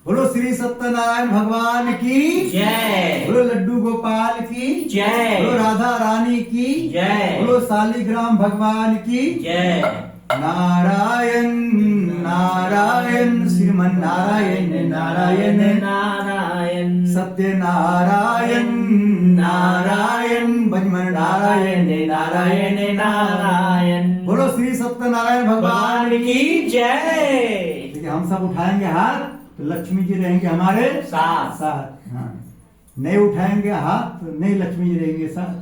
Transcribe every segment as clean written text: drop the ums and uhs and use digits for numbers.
बोलो श्री सत्यनारायण भगवान की जय। बोलो लड्डू गोपाल की जय। बोलो राधा रानी की जय। बोलो शालिग्राम भगवान की जय। नारायण नारायण श्रीमन नारायण नारायण नारायण सत्य नारायण नारायण भजमन नारायण नारायण नारायण। बोलो श्री सत्यनारायण भगवान भगवान की जय। देखिए हम सब उठाएंगे हाथ तो लक्ष्मी जी रहेंगे हमारे साथ। साथ। हाँ, नहीं उठाएंगे हाथ तो नहीं लक्ष्मी जी रहेंगे साथ।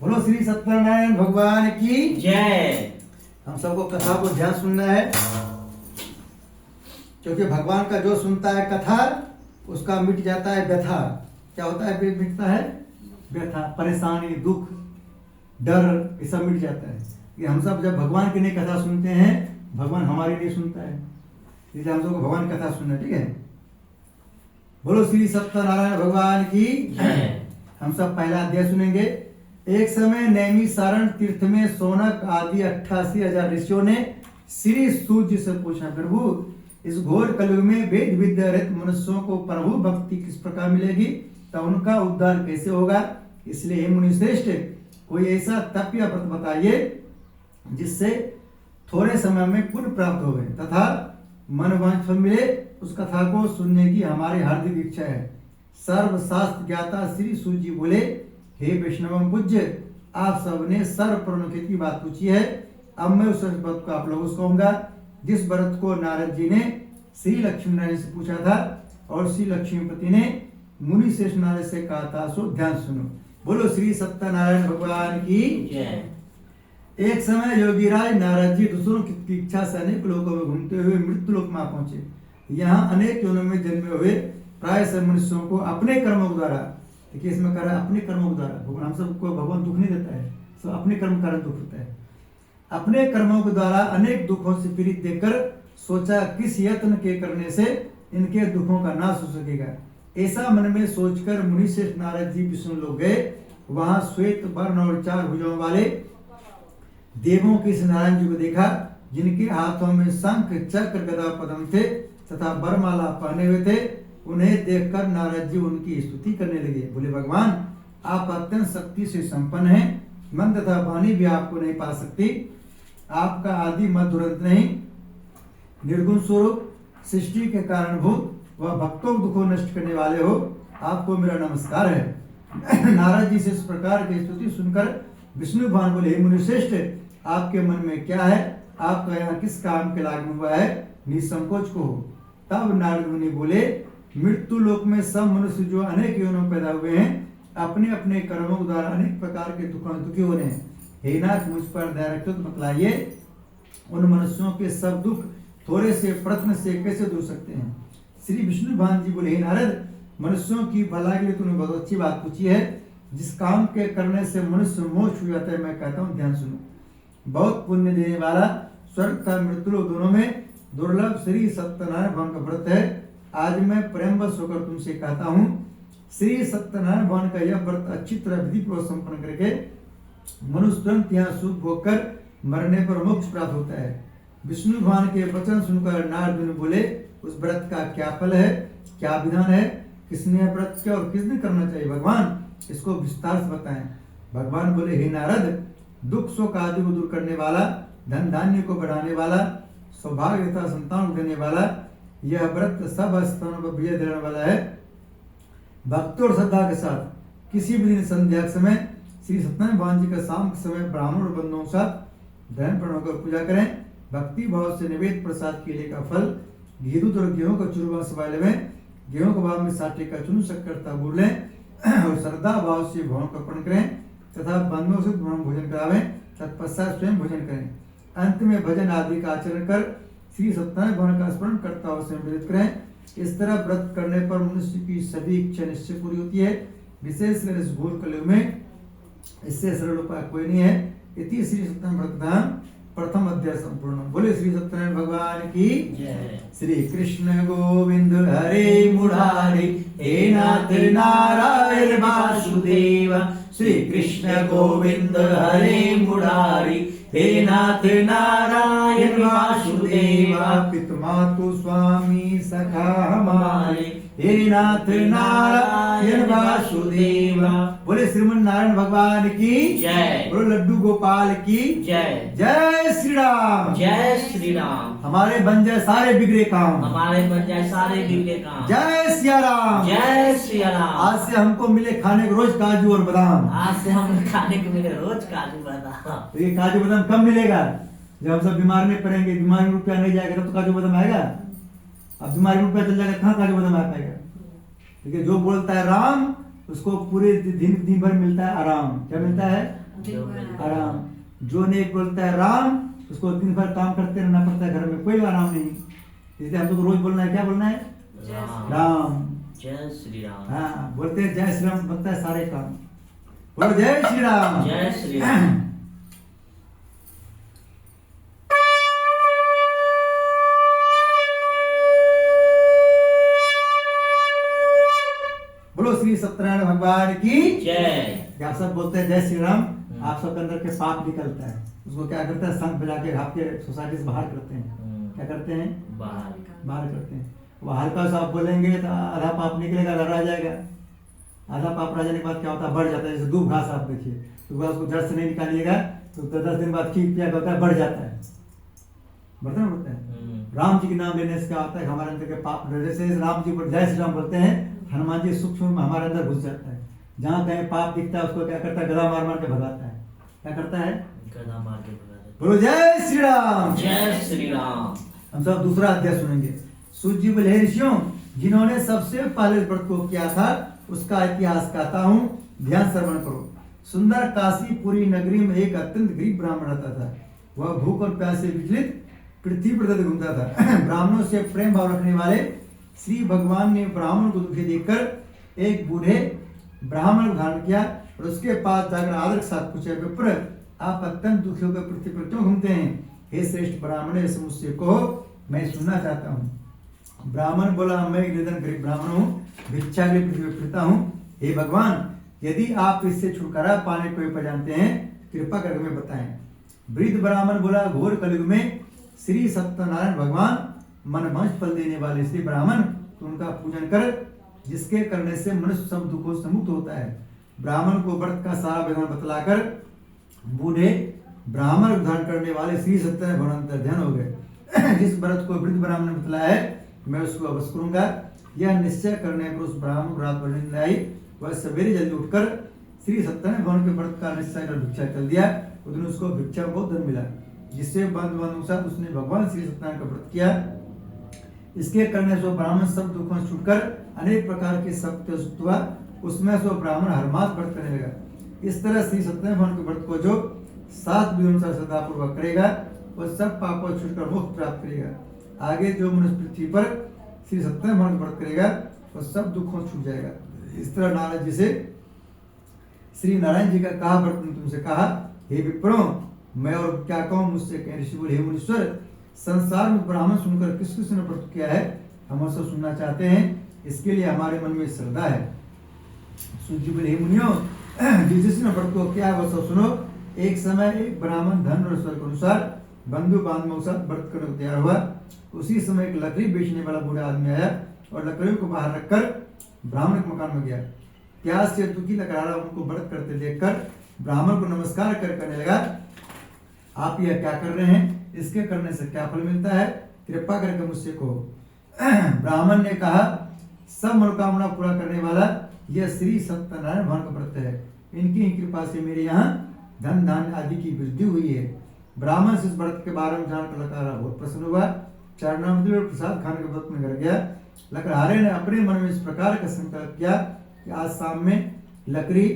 बोलो श्री सत्यनारायण भगवान की जय। हम सबको कथा को ध्यान सुनना है, क्योंकि भगवान का जो सुनता है कथा उसका मिट जाता है व्यथा। क्या होता है मिटता है? व्यथा, परेशानी, दुख, डर, ये सब मिट जाता है। कि हम सब जब भगवान की नहीं कथा सुनते हैं, भगवान हमारी नहीं सुनता है, इसलिए हम सबको भगवान की कथा सुनना। ठीक है, बोलो श्री सत्यनारायण भगवान की जय। हम सब पहला अध्याय सुनेंगे। एक समय नैमिषारण तीर्थ में सोनक आदि 88,000 ऋषियों ने श्री सूत जी से पूछा, प्रभु इस घोर कलयुग में वेद विद्या रहित मनुष्यों को प्रभु भक्ति किस प्रकार मिलेगी, तब उनका उद्धार कैसे होगा। इसलिए हे मुनि श्रेष्ठ, कोई ऐसा तप या व्रत बताइए जिससे थोड़े समय में पुण्य प्राप्त हो तथा मनोवांछ फल मिले। उस कथा को सुनने की हमारी हार्दिक इच्छा है। सर्वशास्त्र ज्ञाता श्री सूत जी बोले, हे वैष्णव पूज्य, आप सबने सर्वप्रणोखित की बात पूछी है। अब मैं उस व्रत को आप लोगों से कहूंगा जिस व्रत को नारद जी ने श्री लक्ष्मी नारायण से पूछा था और श्री लक्ष्मीपति ने मुनि श्रेष्ठ नारद से कहा था, सो ध्यान सुनो। बोलो श्री सत्यनारायण भगवान की जय। एक समय योगीराज नारद जी दूसरों की इच्छा से अनेक लोगों में घूमते हुए मृत्यु लोक में पहुंचे। यहाँ अनेक योनों में जन्मे हुए प्राय सब मनुष्यों को अपने कर्मों के द्वारा, देखिए इसमें कह रहा है अपने कर्मों के द्वारा, भगवान हम सबको भगवान दुख नहीं देता है, सब अपने कर्म कारण दुख होता है। अपने कर्मों के द्वारा अनेक दुखों से पीड़ित देखकर सोचा किस यत्न के करने से इनके दुखों का नाश हो सकेगा। ऐसा मन में सोचकर मुनि श्रेष्ठ नारद जी विष्णु लोग गए। वहां श्वेत वर्ण और 4 भुजाओं वाले देवों के श्री नारायण जी को देखा, जिनके हाथों में शंख चक्र गदा पद्म थे तथा वरमाला पहने हुए थे। उन्हें देखकर नारद जी उनकी स्तुति करने लगे। बोले, भगवान आप अत्यंत शक्ति से संपन्न हैं, मन तथा वाणी भी आपको नहीं पा सकती। आपका आदि मध्य दुरंत नहीं, निर्गुण स्वरूप, सृष्टि के कारणभूत व भक्तों के दुखों नष्ट करने वाले हो, आपको मेरा नमस्कार है। नारद जी से इस प्रकार की स्तुति सुनकर विष्णु भगवान बोले, हे मुनिश्रेष्ठ, आपके मन में क्या है, आपका यहाँ किस काम के लायक हुआ है, निसंकोच को हो। तब नारद मुनि बोले, मृत्यु लोक में सब मनुष्य जो अनेक योनियों में पैदा हुए हैं, अपने अपने कर्मों के द्वारा अनेक प्रकार के दुखों दुखी हो रहे हैं। हे नाथ, मुझ पर दया रखते तो बतलाइए उन मनुष्यों के सब दुख थोड़े से प्रश्न से कैसे दूर सकते हैं। श्री विष्णु भगवान जी बोले, हे नारद, मनुष्यों की भलाई के लिए तूने बहुत अच्छी बात पूछी है। जिस काम के करने से मनुष्य मोक्ष हो जाता है, मैं कहता हूँ ध्यान सुनो। बहुत पुण्य देने वाला स्वर्ग तथा मृत्यु लोक दोनों में दुर्लभ श्री सत्यनारायण भगवान का व्रत है। आज मैं प्रेमवश होकर तुमसे कहता हूँ, श्री सत्यनारायण भगवान का यह व्रत अच्छी तरह विधि पूर्वक संपन्न करके मनुष्य तुरंत यहाँ सुख भोग कर मरने पर मोक्ष प्राप्त होता है। विष्णु भगवान के वचन सुनकर नारद मुनि बोले, उस व्रत का क्या फल है, क्या विधान है, किसने व्रत किया और किसने करना चाहिए, भगवान इसको विस्तार से बताएं। भगवान बोले, हे नारद, दुख शोक आदि को दूर करने वाला, धन धान्य को बढ़ाने वाला, सौभाग्य तथा संतान को देने वाला, यह व्रत सब स्थानों पर विजय देने वाला है। भक्ति और श्रद्धा के साथ किसी भी दिन संध्या के समय श्री सत्यनारायण भगवान जी का शाम के समय ब्राह्मण और बंधुओं के साथ ध्यान प्रण होकर पूजा करें। भक्ति भाव से निवेद प्रसाद केले का फल, घी दूध और गेहूं का चूरमा सवाले में, गेहूं के भाव में 60 का चूर्ण शक्कर तबूर लें और श्रद्धा भाव से भवन का अर्पण करें तथा बंधुओं से भोजन करावें, तत्पश्चात स्वयं भोजन करें। अंत में भजन आदि का आचरण कर श्री सत्यनारायण भगवान का स्मरण करता हुआ संबोधित करें। इस तरह व्रत करने पर मनुष्य की सभी इच्छा निश्चय पूरी होती है। विशेषकर इस घोर कलयुग में इससे सरल उपाय कोई नहीं है। इति श्री सत्यनारायण व्रत प्रथम अध्याय संपूर्ण। बोले श्री सत्यनारायण भगवान की जय। श्री कृष्ण गोविंद हरे मुरारी, हे नाथ नारायण वासुदेव। श्री कृष्ण गोविंद हरे मुरारी, हे नाथ नारायण वासुदेव। पितृमातु स्वामी सखा हमारे, हे नाथ नारायण वासुदेव। बोले श्रीमन नारायण भगवान की जय। बोलो लड्डू गोपाल की जय। जय श्री राम। जय श्री राम। हमारे बन जाए सारे बिगड़े काम। हमारे बन जाए सारे बिगड़े काम। जय सिया राम। जय श्री राम। आज से हमको मिले खाने को रोज काजू और बादाम। आज से हम खाने को मिले रोज काजू बादाम। तो ये काजू बादाम कब मिलेगा? जब हम सब बीमार नहीं पड़ेंगे, बीमारी में रुपया नहीं जाएगा तो काजू बादाम आएगा। अब बीमारी में रुपया चल जाएगा, कहाँ काजू बादाम आ पाएगा? ठीक है, जो बोलता है राम उसको पूरे दिन भर मिलता है आराम। क्या मिलता है? आराम। जो नहीं बोलता है राम उसको दिन भर काम करते रहना पड़ता है, घर में कोई आराम नहीं। इसलिए हमको तो रोज बोलना है, क्या बोलना है? राम। जय श्री राम। हाँ, बोलते हैं जय श्री राम, बनता है सारे काम। बोलो जय श्री राम। जय श्री राम। बोलो श्री सत्यनारायण भगवान की जय। आप सब बोलते हैं जय श्री राम, आप सबके अंदर के पाप निकलता है। उसको क्या करते हैं? संघ बजा के आपके सोसाइटी से बाहर करते हैं। क्या करते हैं? बाहर करते हैं। वो हल्का सा आप बोलेंगे तो आधा पाप निकलेगा, आधा रह जाएगा। आधा पाप रह जाने के बाद क्या होता है? बढ़ जाता है। जैसे दूब घास आप देखिए, तो घास को जड़ से नहीं निकालिएगा तो 10 दिन बाद ठीक क्या होता है? बढ़ जाता है, बढ़ता है। राम जी के नाम लेने से क्या होता है? हमारे अंदर के पाप, जैसे राम जी पर जय श्री राम बोलते हैं, हनुमान जी सूक्ष्म में हमारे अंदर घुस जाता है। जहाँ कहीं पाप दिखता है उसको क्या करता है? गदा मार मार के भगाता है। क्या करता है? गदा मार के भगाता है। बोलो जय श्री राम। जय श्री राम। हम सब दूसरा अध्याय सुनेंगे। सूत जी बोले, हे ऋषियों, जिन्होंने सबसे पहले व्रत को किया था उसका इतिहास कहता हूँ, ध्यान श्रवण करो। सुंदर काशीपुरी नगरी में एक अत्यंत गरीब ब्राह्मण रहता था। वह भूख और प्यास से विचलित पृथ्वी पर घूमता था। ब्राह्मणों से प्रेम भाव रखने वाले श्री भगवान ने ब्राह्मण को दुखी देखकर एक बूढ़े ब्राह्मण को धारण किया और उसके पास जाकर आदर के साथ पूछा, विप्र, आप अत्यंत दुखी होकर पृथ्वी पर क्यों घूमते हैं? हे श्रेष्ठ ब्राह्मण, ऐसे मुझसे कहो, मैं सुनना चाहता हूँ। ब्राह्मण बोला, मैं एक निधन गरीब ब्राह्मण हूँ, भिक्षा के लिए पृथ्वी पर फिरता हूँ। हे भगवान, यदि आप इससे छुटकारा पाने को उपाय जानते हैं कृपा करके हमें बताएं। वृद्ध ब्राह्मण बोला, घोर कलयुग में श्री सत्यनारायण भगवान मनमंच फल देने वाले श्री ब्राह्मण, तो उनका पूजन कर, जिसके करने से मनुष्य सब दुखों से मुक्त होता है। ब्राह्मण को व्रत का सारा विधान बतलाकर बूढ़े ब्राह्मण धारण करने वाले श्री सत्यनारायण भगवान का ध्यान हो गए। जिस व्रत को वृद्ध ब्राह्मण ने बतलाया है मैं उसको अवश्य करूंगा। यह निश्चय करने पर उस ब्राह्मण को रात भर नींद आई। वह सवेरे जल्दी उठकर श्री सत्यनारायण भगवान के व्रत का निश्चय कर भिक्षा चल दिया। उस दिन उसको भिक्षा में बहुत धन मिला, जिससे बंधु साथ उसने भगवान श्री सत्यनारायण का व्रत किया। इसके करने से ब्राह्मण सब दुखों से छूटकर अनेक प्रकार के सत्य हुआ। उसमें से ब्राह्मण हर मास व्रत करने लगा। इस तरह श्री सत्यनारायण भगवान के व्रत को जो 7 विधियों से श्रद्धापूर्वक करेगा वह सब पापों से छूटकर मुक्त प्राप्त करेगा। आगे जो मनुष्य पृथ्वी पर श्री सत्यनारायण भगवान का व्रत करेगा वह सब दुखों से छूट जाएगा। इस तरह नारद जी से श्री नारायण जी का कहा व्रत ने तुमसे कहा, हे विप्रो, मैं और क्या कहूँ, मुझसे कह। ऋषि बोले, हे मुनीश्वर, संसार में ब्राह्मण सुनकर किस किस ने व्रत किया है हम सब सुनना चाहते हैं, इसके लिए हमारे मन में श्रद्धा है। सूत जी बोले, हे मुनियों, जिसने व्रत को किया वह सब सुनो। एक समय एक ब्राह्मण धन और स्वर के अनुसार बंधु बांधवों के साथ व्रत करने को तैयार हुआ। उसी समय एक लकड़ी बेचने वाला बूढ़ा आदमी आया और लकड़ियों को बाहर रखकर ब्राह्मण के मकान में गया। प्यास से दुखी लगा रहा उनको व्रत करते देखकर ब्राह्मण को नमस्कार कर कहने लगा, आप यह क्या कर रहे हैं? इसके करने से क्या फल मिलता है? कृपा करके मुझसे कहो। ब्राह्मण ने कहा, सब मनोकामना पूरा करने वाला यह श्री सत्यनारायण भगवान का व्रत है। इनकी ही कृपा से मेरे यहाँ धन धान्य आदि की वृद्धि हुई है। ब्राह्मण से इस व्रत के बारे में जानकर लकड़हारा बहुत प्रसन्न हुआ। चरणामृत और प्रसाद खाने के व्रत में घर गया। लकड़हारे ने अपने मन में इस प्रकार का संकल्प किया कि आज शाम में लकड़ी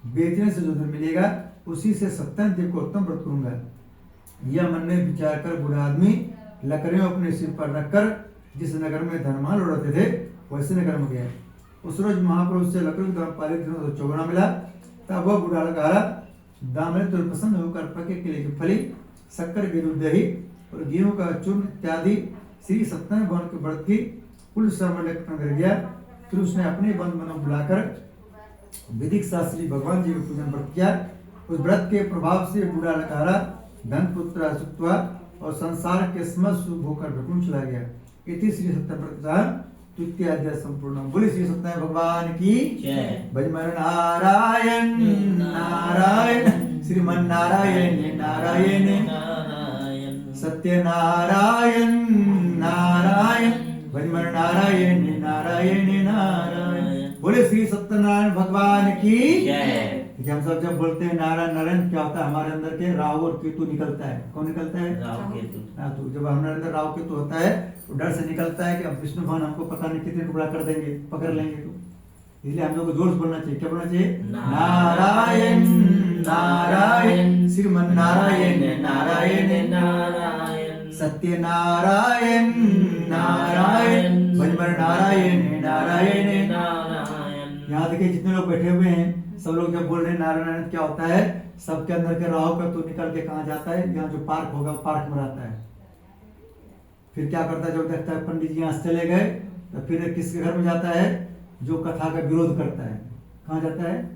बेचने से जो धन मिलेगा उसी से सत्यनारायण देव को उत्तम व्रत करूंगा। यह मन में विचार कर बूढ़ा आदमी लकड़ियों अपने सिर पर रखकर जिस नगर में धनमान उड़ाते थे वैसे नगर में गया। उस रोज महाप्रभु से लकड़ी दाम पाले दिनों चौगुना मिला। तब वह बूढ़ा लकड़हारा दाम तो प्रसन्न होकर पके केले की फली शक्कर विरुद्ध दही और गेहूं का चूर्ण इत्यादि श्री सत्यनारायण भगवान के व्रत की कुल श्रवण कर गया। फिर उसने अपने बंद मनों बुलाकर वैदिक शास्त्री भगवान जी का पूजन व्रत किया। उस व्रत के प्रभाव से बूढ़ा लकारा धन पुत्र असुत्वा और संसार के समस्त सुख होकर भ्रकुंड चला गया। इति श्री सत्यव्रत तृतीय अध्याय संपूर्ण। बोले श्री सत्यनारायण भगवान की जय। भजमर नारायण नारायण श्रीमन नारायण नारायण नारायण सत्यनारायण नारायण भजमर नारायण नारायण नारायण। बोले श्री सत्यनारायण भगवान की जय। कि हम सब जब बोलते हैं नारायण नारायण, क्या होता है? हमारे अंदर के राहु और केतु निकलता है। कौन निकलता है? राहु केतु। तो जब हमारे अंदर राहु केतु होता है तो डर से निकलता है कि अब विष्णु भगवान हमको पता नहीं कितने टुकड़ा कर देंगे, पकड़ लेंगे। तो इसलिए हम लोग को जोर से बोलना चाहिए। क्या बोलना चाहिए? नारायण नारायण श्रीमन नारायण नारायण नारायण सत्यनारायण नारायण भजमर नारायण नारायण। नारायण। यहाँ देखिए जितने लोग बैठे हुए हैं सब लोग जब बोल रहे हैं नारायण नारायण, क्या होता है? सबके अंदर के राहु का तो निकल के कहाँ जाता है? यहाँ जो पार्क होगा पार्क में रहता है। फिर क्या करता है? जब देखता है पंडित जी यहाँ से चले गए तो फिर किसके घर में जाता है? जो कथा का विरोध करता है। कहाँ जाता है?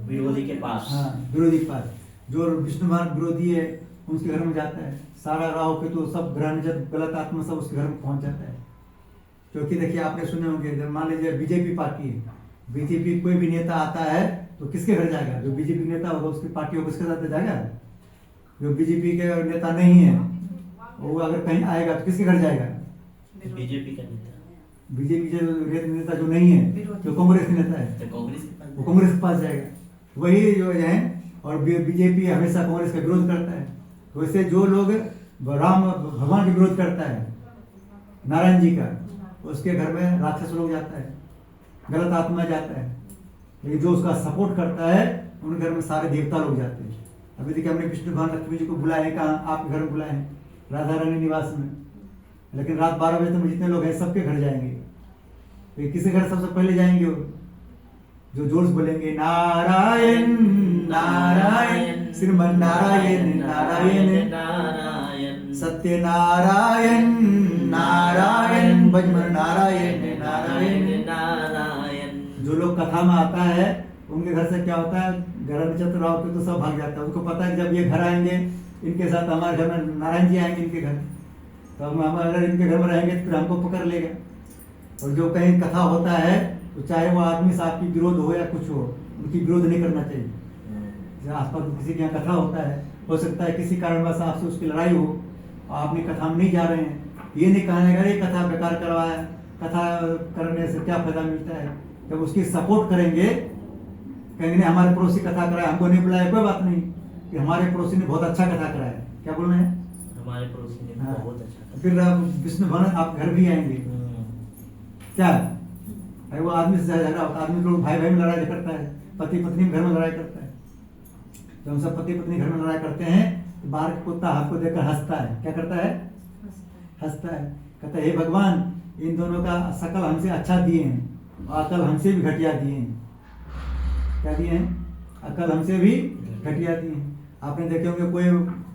विरोधी के पास। हाँ, विरोधी के पास। जो विष्णु भगवान विरोधी है उसके घर में जाता है। सारा राहु के तो सब ग्रह जब गलत आत्मा सब उसके घर में पहुंच जाता है। क्योंकि देखिए आपने सुने होंगे, जब मान लीजिए बीजेपी पार्टी है, बीजेपी कोई भी नेता आता है तो किसके घर जाएगा? जो बीजेपी नेता होगा उसकी पार्टी होगा उसके साथ जाएगा। जो बीजेपी के नेता नहीं है वो अगर कहीं आएगा तो किसके घर जाएगा? बीजेपी का नेता। बीजेपी के नेता जो नहीं है, जो कांग्रेस के नेता है, तो कांग्रेस के पास वो कांग्रेस के पास जाएगा। वही जो है, और बीजेपी हमेशा कांग्रेस का विरोध करता है। वैसे जो लोग राम भगवान का विरोध करता है, नारायण जी का, उसके घर में राक्षस लोग जाता है, गलत आत्मा जाता है। लेकिन जो उसका सपोर्ट करता है उन घर में सारे देवता लोग जाते हैं। अभी देखिए हमने विष्णु भगवान लक्ष्मी जी को बुलाए, कहाँ? आपके घर में बुलाए हैं, राधा रानी निवास में। लेकिन रात 12 बजे तक जितने लोग हैं सबके घर जाएंगे। तो किसी घर सबसे पहले जाएंगे? वो जो जोर से बोलेंगे नारायण नारायण श्रीमन नारायण नारायण नारायण सत्यनारायण नारायण भजमर नारायण नारायण। नारायण। जो लोग कथा में आता है उनके घर से क्या होता है? घर में चतुर राव के तो सब भाग जाता है। उनको पता है कि जब ये घर आएंगे इनके साथ हमारे घर में नारायण जी आएंगे इनके घर, तो हम अगर इनके घर में रहेंगे तो फिर हमको पकड़ लेगा। और जो कहीं कथा होता है तो चाहे वो आदमी से आपकी विरोध हो या कुछ हो, उनकी विरोध नहीं करना चाहिए। जहाँ आसपास किसी के यहाँ कथा होता है, हो सकता है किसी कारणवश आपसे उसकी लड़ाई हो, आपने कथा में नहीं जा रहे हैं, ये नहीं कहने अरे कथा बेकार करवाया, कथा करने से क्या फायदा मिलता है। जब उसकी सपोर्ट करेंगे, कहेंगे नहीं हमारे पड़ोसी कथा कराया, हमको नहीं बुलाया, कोई बात नहीं, कि हमारे पड़ोसी ने बहुत अच्छा कथा कराया। क्या बोल रहे हैं? हमारे पड़ोसी ने हाँ। बहुत अच्छा फिर विष्णु भगवान आप घर भी आएंगे। क्या अरे वो आदमी से झगड़ा होता है, आदमी लोग भाई भाई में लड़ाई करता है, पति पत्नी घर में लड़ाई करता है। जब हम सब पति पत्नी घर में लड़ाई करते हैं तो बाहर का कुत्ता आपको देखकर हंसता है। क्या करता है? हंसता है, कहता है हे भगवान इन दोनों का शकल हमसे अच्छा दिए हैं और अकल हमसे भी घटिया दिए हैं। क्या दिए हैं? अकल हमसे भी घटिया दिए हैं। आपने देखे होंगे कोई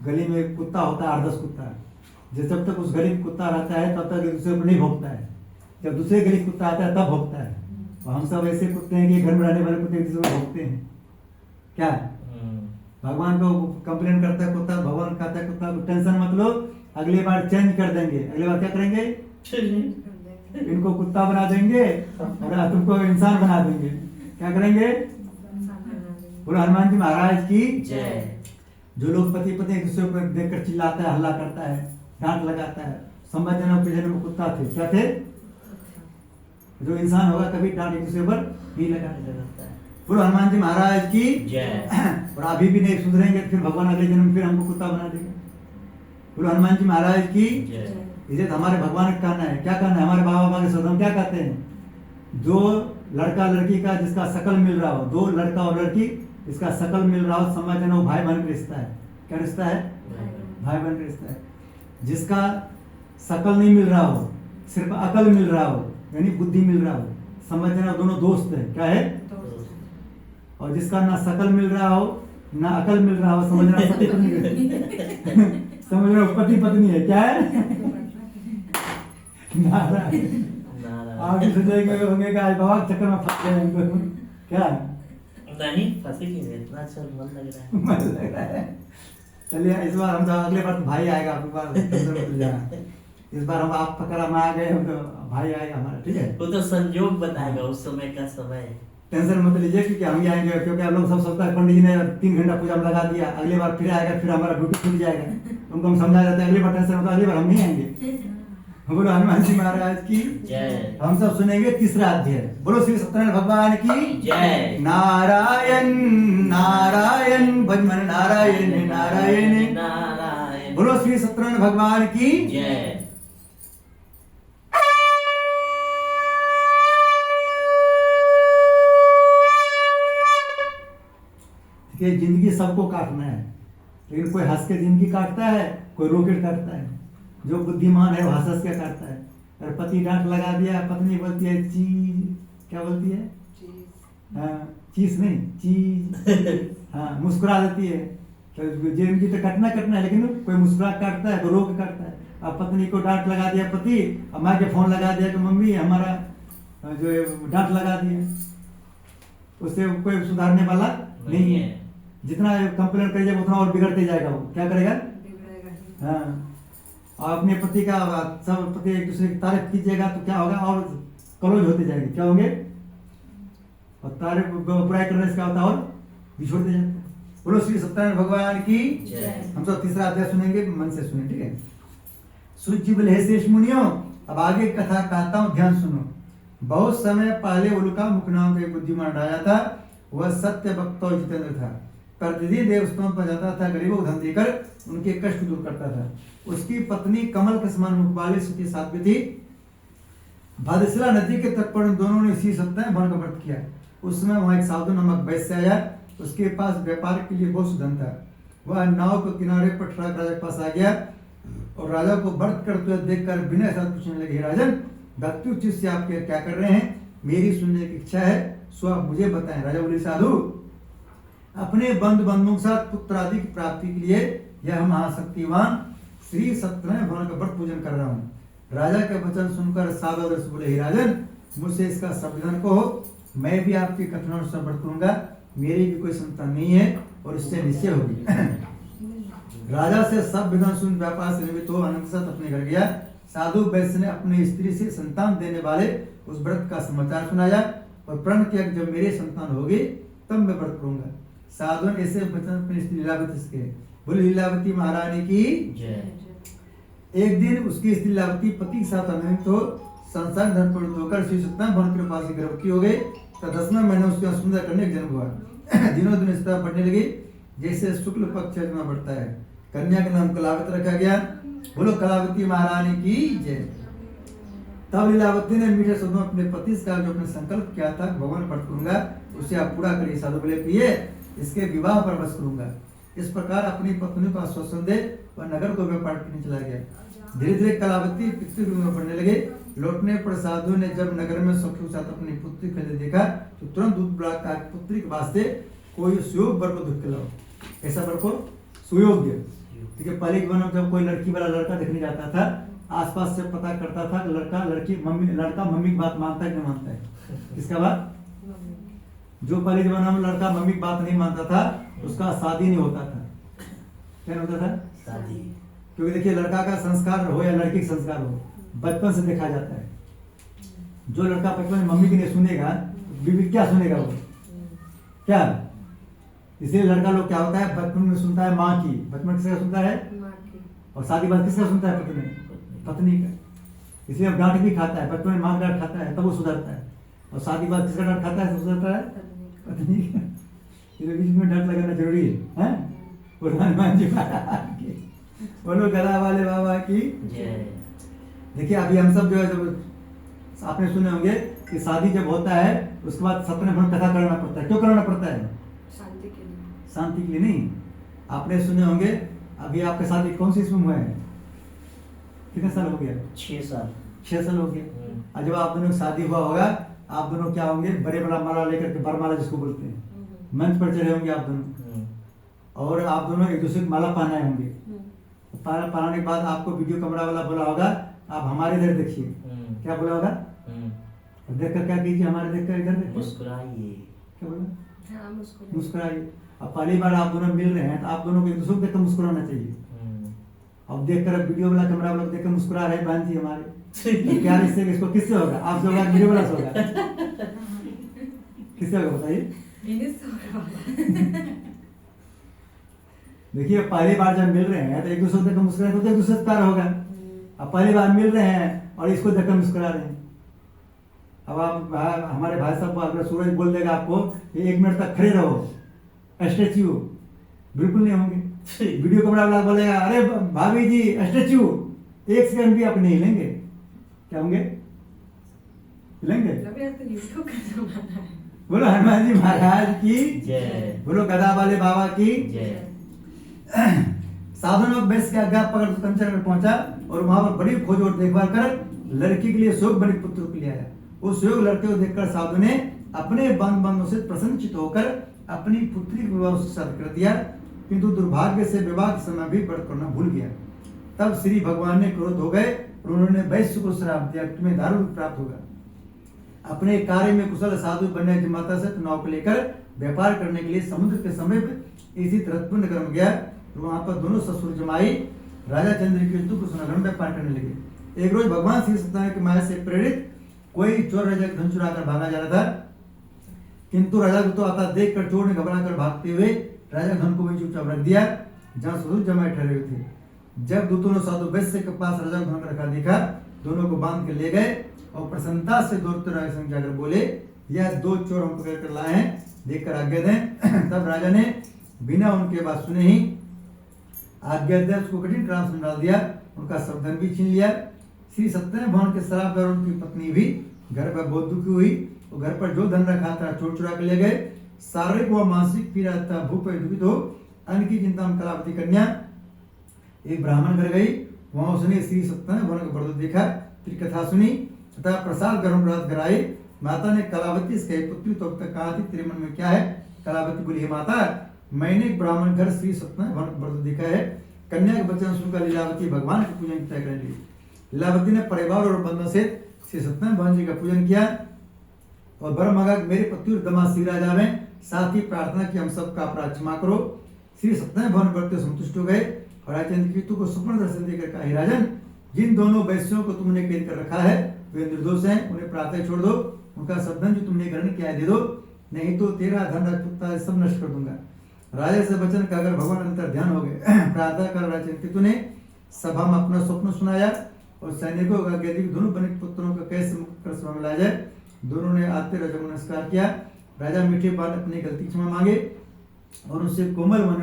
गली में कुत्ता होता है, 8-10 कुत्ता, जब तक उस गली में कुत्ता रहता है तब तक एक दूसरे को नहीं भौंकता है। जब दूसरे गली कुत्ता आता है तब भौंकता है। और हम सब ऐसे कुत्ते हैं कि घर में रहने वाले कुत्ते एक दूसरे को भौंकते हैं। क्या भगवान को कंप्लेन करता है कुत्ता, भगवान कहता है कुत्ता को टेंशन मत लो, अगली बार चेंज कर देंगे। अगली बार क्या करेंगे? इनको कुत्ता बना देंगे और तुमको इंसान बना देंगे। क्या करेंगे? बोलो हनुमान जी महाराज की जय। जो लोग पति पत्नी एक दूसरे को देखकर चिल्लाता है, हल्ला करता है, डांट लगाता है, संभव जनों के जन्म में कुत्ता थे। क्या थे? जो इंसान होगा कभी डांट एक दूसरे पर नहीं लगाने लगता है। बोलो हनुमान जी महाराज की जय। और अभी भी नहीं सुधरेंगे फिर भगवान अगले जन्म फिर हमको कुत्ता बना देगा। बोलो हनुमान जी महाराज की जय। इसे हमारे भगवान का कहना है। क्या कहना है? हमारे बाबा के सदम क्या कहते हैं? जो लड़का लड़की का जिसका शकल मिल रहा हो, दो लड़का और लड़की इसका शकल मिल रहा हो, समझ लेना वो भाई बहन का रिश्ता है। क्या रिश्ता है? भाई बहन का रिश्ता है। जिसका शकल नहीं मिल रहा हो, सिर्फ अकल मिल रहा हो, यानी बुद्धि मिल रहा हो, समझ लेना दोनों दोस्त है। क्या है? और जिसका ना शकल मिल रहा हो ना अकल मिल रहा हो, समझना पति पत्नी समझ लो पति पत्नी है, क्या है? नारायण। नारायण। आप भी सोचेंगे होंगे कि आज बाबा के चक्कर में फंस गए हैं तो क्या नहीं फंसे क्यों नहीं? इतना अच्छा मन लग रहा है। मन लग रहा है। चलिए इस बार हम तो अगले बार तो भाई आएगा, आपके पास टेंशन मत लीजिए। इस बार हम आप पकड़ा में आ गए, हम तो भाई आएगा हमारा, ठीक है? वो तो संजोग बताएगा उस समय का समय। टेंशन मत लीजिए क्योंकि हम ही आएंगे, क्योंकि आप लोग सब सोचता है पंडित जी ने 3 घंटा पूजा में लगा दिया, अगली बार फिर आएगा, फिर हमारा ड्यूटी छूट जाएगा। उनको हम समझा देते हैं अगली बार टेंशन मत, अगली बार हम नहीं आएंगे। बोलो हनुमान जी महाराज की जय। हम सब सुनेंगे तीसरा अध्याय। बोलो श्री सत्यनारायण भगवान की जय। नारायण नारायण भजमन नारायण नारायण। नारायण। बोलो श्री सत्यनारायण भगवान की जय। कि जिंदगी सबको काटना है, लेकिन कोई हंस के जिंदगी काटता है, कोई रो के काटता है। जो बुद्धिमान है वो हंस हंस के काटता है। और पति डांट लगा दिया, पत्नी बोलती है चीज, क्या बोलती है? हाँ, चीज नहीं चीज। हाँ, मुस्कुरा देती है। तो जिंदगी तो कटना है, लेकिन कोई मुस्कुरा काटता है, कोई रो के काटता है। अब पत्नी को डांट लगा दिया पति, अब माँ के फोन लगा दिया कि मम्मी हमारा जो डांट लगा दिया, उससे कोई सुधारने वाला नहीं है। जितना कंप्लेन करिएगा उतना और बिगड़ते जाएगा। वो क्या करेगा? हाँ, और अपने पति का सब पति एक दूसरे की तारीफ कीजिएगा तो क्या होगा? और क्लोज होते जाएंगे। क्या होंगे? और तारीफ बुराई करने से क्या होता है? और बिछोड़ते जाते हैं। बोलो श्री सत्यनारायण भगवान की जय। हम सब तीसरा अध्याय सुनेंगे, मन से सुने, ठीक है? सुजीवल हे शेष मुनियों, अब आगे कथा कहता हूँ, ध्यान सुनो। बहुत समय पहले उल्का मुख नाम का एक बुद्धिमान राजा था। वह सत्य वक्ता और जितेंद्र था। प्रतिदिन देवस्थानों पर जाता था, गरीबों को धन देकर उनके कष्ट दूर करता था। उसकी पत्नी कमल के समान मुख वाली सती साध्वी थी। भद्रशिला नदी के तट पर उन दोनों ने श्री सत्यनारायण भगवान का व्रत किया। उस समय वहां एक साधु नामक वैश्य आया। उसके पास व्यापार के लिए बहुत धन था। वह नाव के किनारे पर ठहरा राजा के पास आ गया और राजा को व्रत करते हुए देखकर बिना साथ पूछने लगे, राजन भक्ति उचित से आप क्या कर रहे हैं? मेरी सुनने की इच्छा है, सो आप मुझे बताएं। राजा बोले, साधु अपने बंधु बंधुओं के साथ पुत्र आदि की प्राप्ति के लिए यह महाशक्तिवान श्री सत्यनारायण भगवान का व्रत पूजन कर रहा हूँ। राजा के वचन सुनकर साधु आदर से बोले, हे राजन मुझसे इसका संविधान कहो, मैं भी आपके कथनानुसार व्रत करूंगा। मेरी भी कोई संतान नहीं है और इससे निश्चय होगी। राजा से सब विधान सुन व्यापार से निमित्त हो आनंद के साथ अपने घर गया। साधु वैश्य ने अपनी स्त्री से संतान देने वाले उस व्रत का समाचार सुनाया और प्रण किया कि जब मेरी संतान होगी तब मैं व्रत करूंगा। साधु ने ऐसे वचन अपनी स्त्री लीलावती से कहे। बोले लीलावती महारानी की जय। एक दिन उसकी स्त्री लीलावती पति के साथ अनंत हो संसार धन पर होकर श्री सत्यनारायण भगवान के कृपा से गर्भवती हो गई। तो 10वें महीने उसके सुंदर कन्या का जन्म हुआ। दिनों दिन इस तरह बढ़ने लगी जैसे शुक्ल पक्ष बढ़ता है। कन्या का नाम कलावती रखा गया। बोलो कलावती महारानी की जय। तब लीलावती ने मीठे शब्दों अपने पति से कहा, जो अपने संकल्प किया था भगवान व्रत करूंगा उसे आप पूरा करिए। साधु बोले, प्रिय इसके विवाह पर बस करूंगा। इस प्रकार अपनी पत्नी को आश्वासन दे वह नगर को व्यापार करने चला गया। धीरे धीरे कलावती पितृगृह में पढ़ने लगे। लौटने पर साधु ने जब नगर में सखियों के साथ अपनी पुत्री को देखा तो तुरंत दूध बुला कर पुत्री के वास्ते कोई सुयोग वर को दूध खिलाओ। ऐसा वर को सुयोग्य, ठीक है? पहले के जमाने में जब कोई लड़की वाला लड़का देखने जाता था, आसपास से पता करता था कि लड़का लड़की मम्मी लड़का मम्मी की बात मानता है कि नहीं मानता है। किसका बात? जो पहले जमाना में लड़का मम्मी की बात नहीं मानता था उसका शादी नहीं होता था। क्या नहीं होता था? शादी। क्योंकि देखिए लड़का का संस्कार हो या लड़की का संस्कार हो बचपन से देखा जाता है। जो लड़का बचपन में मम्मी की नहीं सुनेगा बीबी क्या सुनेगा वो? क्या? इसलिए लड़का लोग क्या होता है बचपन में सुनता है माँ की, बचपन किसका सुनता है? और शादी बाद किसका सुनता है? पत्नी का। इसलिए डांट भी खाता है, बचपन में माँ डांट खाता है तब वो सुधरता है, और शादी बाद किसका डांट खाता है? सुधरता है पत्नी का। इसलिए बीच में डांट लगाना जरूरी है। हनुमान जी महाराज की बोलो, गला वाले बाबा की जय। देखिए अभी हम सब जो है जब आपने सुने होंगे कि शादी जब होता है उसके बाद सत्यनारायण भगवान कथा कराना पड़ता है। क्यों कराना पड़ता है? शांति के लिए। शांति के लिए नहीं। आपने सुने होंगे अभी आपका शादी कौन सी इसमें हुआ है? कितने साल हो गया? 6 साल। 6 साल हो गया। और जब आप दोनों की शादी हुआ होगा आप दोनों क्या होंगे? बड़े बड़ा माला लेकर के बरमाला जिसको बोलते हैं मंच पर चढ़े होंगे आप दोनों, और आप दोनों एक दूसरे की माला पहनाए होंगे। पालाने के बाद आपको वीडियो कैमरा वाला बोला होगा आप हमारे इधर देखिए, क्या बोला होगा? देख कर क्या कीजिए, हमारे देख कर इधर देखिए, मुस्कुराइए। क्या बोला? हाँ, मुस्कुराइए। अब पहली बार आप दोनों मिल रहे हैं तो आप दोनों को एक दूसरे को देख कर मुस्कुराना चाहिए। अब देख कर वीडियो वाला कैमरा वाला देख कर मुस्कुरा रहे बहन जी हमारे, तो क्या इससे इसको किससे होगा? आपसे होगा, वीडियो वाला से होगा? किससे होगा बताइए? देखिए पहली बार जब मिल रहे हैं तो एक दूसरे को देखकर मुस्कुरा तो एक दूसरे से प्यार होगा। अब पहली बार मिल रहे हैं और इसको देखकर मुस्कुरा रहे हैं। अब आप हमारे भाई साहब अगर सूरज बोल देगा आपको 1 मिनट तक खड़े रहो, स्टैच्यू, बिल्कुल नहीं होंगे। वीडियो कैमरा वाला बोलेगा अरे भाभी जी स्टैच्यू, 1 सेकंड भी आप नहीं हिलेंगे, क्या होंगे? हिलेंगे? बोलो हनुमान जी महाराज की जय। बोलो गदा वाले बाबा की जय। साधु लोग बेस के आज्ञा पकड़ कंचन में पहुंचा और वहां पर बड़ी खोज और देखभाल कर लड़की के लिए शोक बनी पुत्र के लिए आया। उस योग लड़के को देखकर साधु ने अपने बंद बंधुओं से प्रसन्नचित होकर अपनी पुत्री का विवाह उसके साथ कर दिया, किंतु दुर्भाग्य से विवाह के समय भी व्रत करना भूल गया। तब श्री भगवान ने क्रोध हो गए और उन्होंने वैश्य को श्राप दिया, तुम्हें दारू प्राप्त होगा। अपने कार्य में कुशल साधु बन्या जी माता से नाव को लेकर व्यापार करने के लिए समुद्र के समीप स्थित रत्न नगर में गया। वहां पर दोनों ससुर जमाई राजा चंद्रकेतु को सुनहर व्यापार करने लगे। एक रोज भगवान श्री सत्यनारायण की माया से प्रेरित कोई चोर राजा का धन चुरा कर भागा जा रहा था, किंतु राजा को तो आता देख कर चोर ने घबरा कर भागते हुए राजा धन को वहीं चुपचाप रख दिया जहाँ ससुर जमाई ठहरे हुए थे। जब दूतों ने साधु वैश्य के पास राजा धन रखा देखा, दोनों को बांध कर ले गए और प्रसन्नता से दौड़ते राजा संग जाकर बोले यह 2 चोर हम पकड़ कर लाए हैं, देखकर आज्ञा दें। तब राजा ने बिना उनके बात सुने ही आज्ञा दे उसको कठिन क्रांत में डाल दिया, उनका सब धन भी छीन लिया। श्री सत्यनारायण भगवान के श्राप पर उनकी पत्नी भी घर पर बहुत दुखी हुई, वो घर पर जो धन रखा था चोर चुरा के ले गए। शारीरिक व मानसिक पीड़ा तथा भूख दुखित हो अन्न की चिंता में कलावती कन्या एक ब्राह्मण घर गई। वहां उसने श्री सत्यनारायण भगवान का व्रत देखा, फिर कथा सुनी तथा प्रसाद गर्म व्रत कराई। माता ने कलावती से कही पुत्री तो अब तक कहा थी तेरे मन में क्या है? कलावती बोली हे माता मैंने एक ब्राह्मण घर श्री सत्यनारायण भगवान का व्रत देखा है। कन्या के वचन सुनकर लीलावती भगवान के पूजन तय करने लगी। लीलावती ने परिवार और बंधुओं से श्री सत्यनारायण भगवान जी का पूजन किया और वर मांगा मेरे पति और दमाद श्री राजा में, साथ ही प्रार्थना की हम सबका अपराध क्षमा करो। श्री सत्यनारायण भगवान व्रत से संतुष्ट हो गए और राजा चंद्रकेतु को स्वप्न दर्शन देकर कहा हे राजन जिन दोनों वैश्यों को तुमने कैद कर रखा है वे निर्दोष हैं, उन्हें प्रातः छोड़ दो, उनका सब धन जो तुमने ग्रहण किया है दे दो, नहीं तो तेरा धन राजपुता सब नष्ट कर दूंगा। राजा से वचन का अगर भगवान अंतर ध्यान हो गए। प्रातः काल राजा चंद्रकेतु ने सभा में अपना स्वप्न सुनाया और सैनिकों का कहते दोनों बने पुत्रों को कैसे मुक्त कर सभा में लाया जाए। दोनों ने आते राजा को नमस्कार किया। राजा मीठे बाल अपनी गलती क्षमा मांगे और उनसे कोमल मन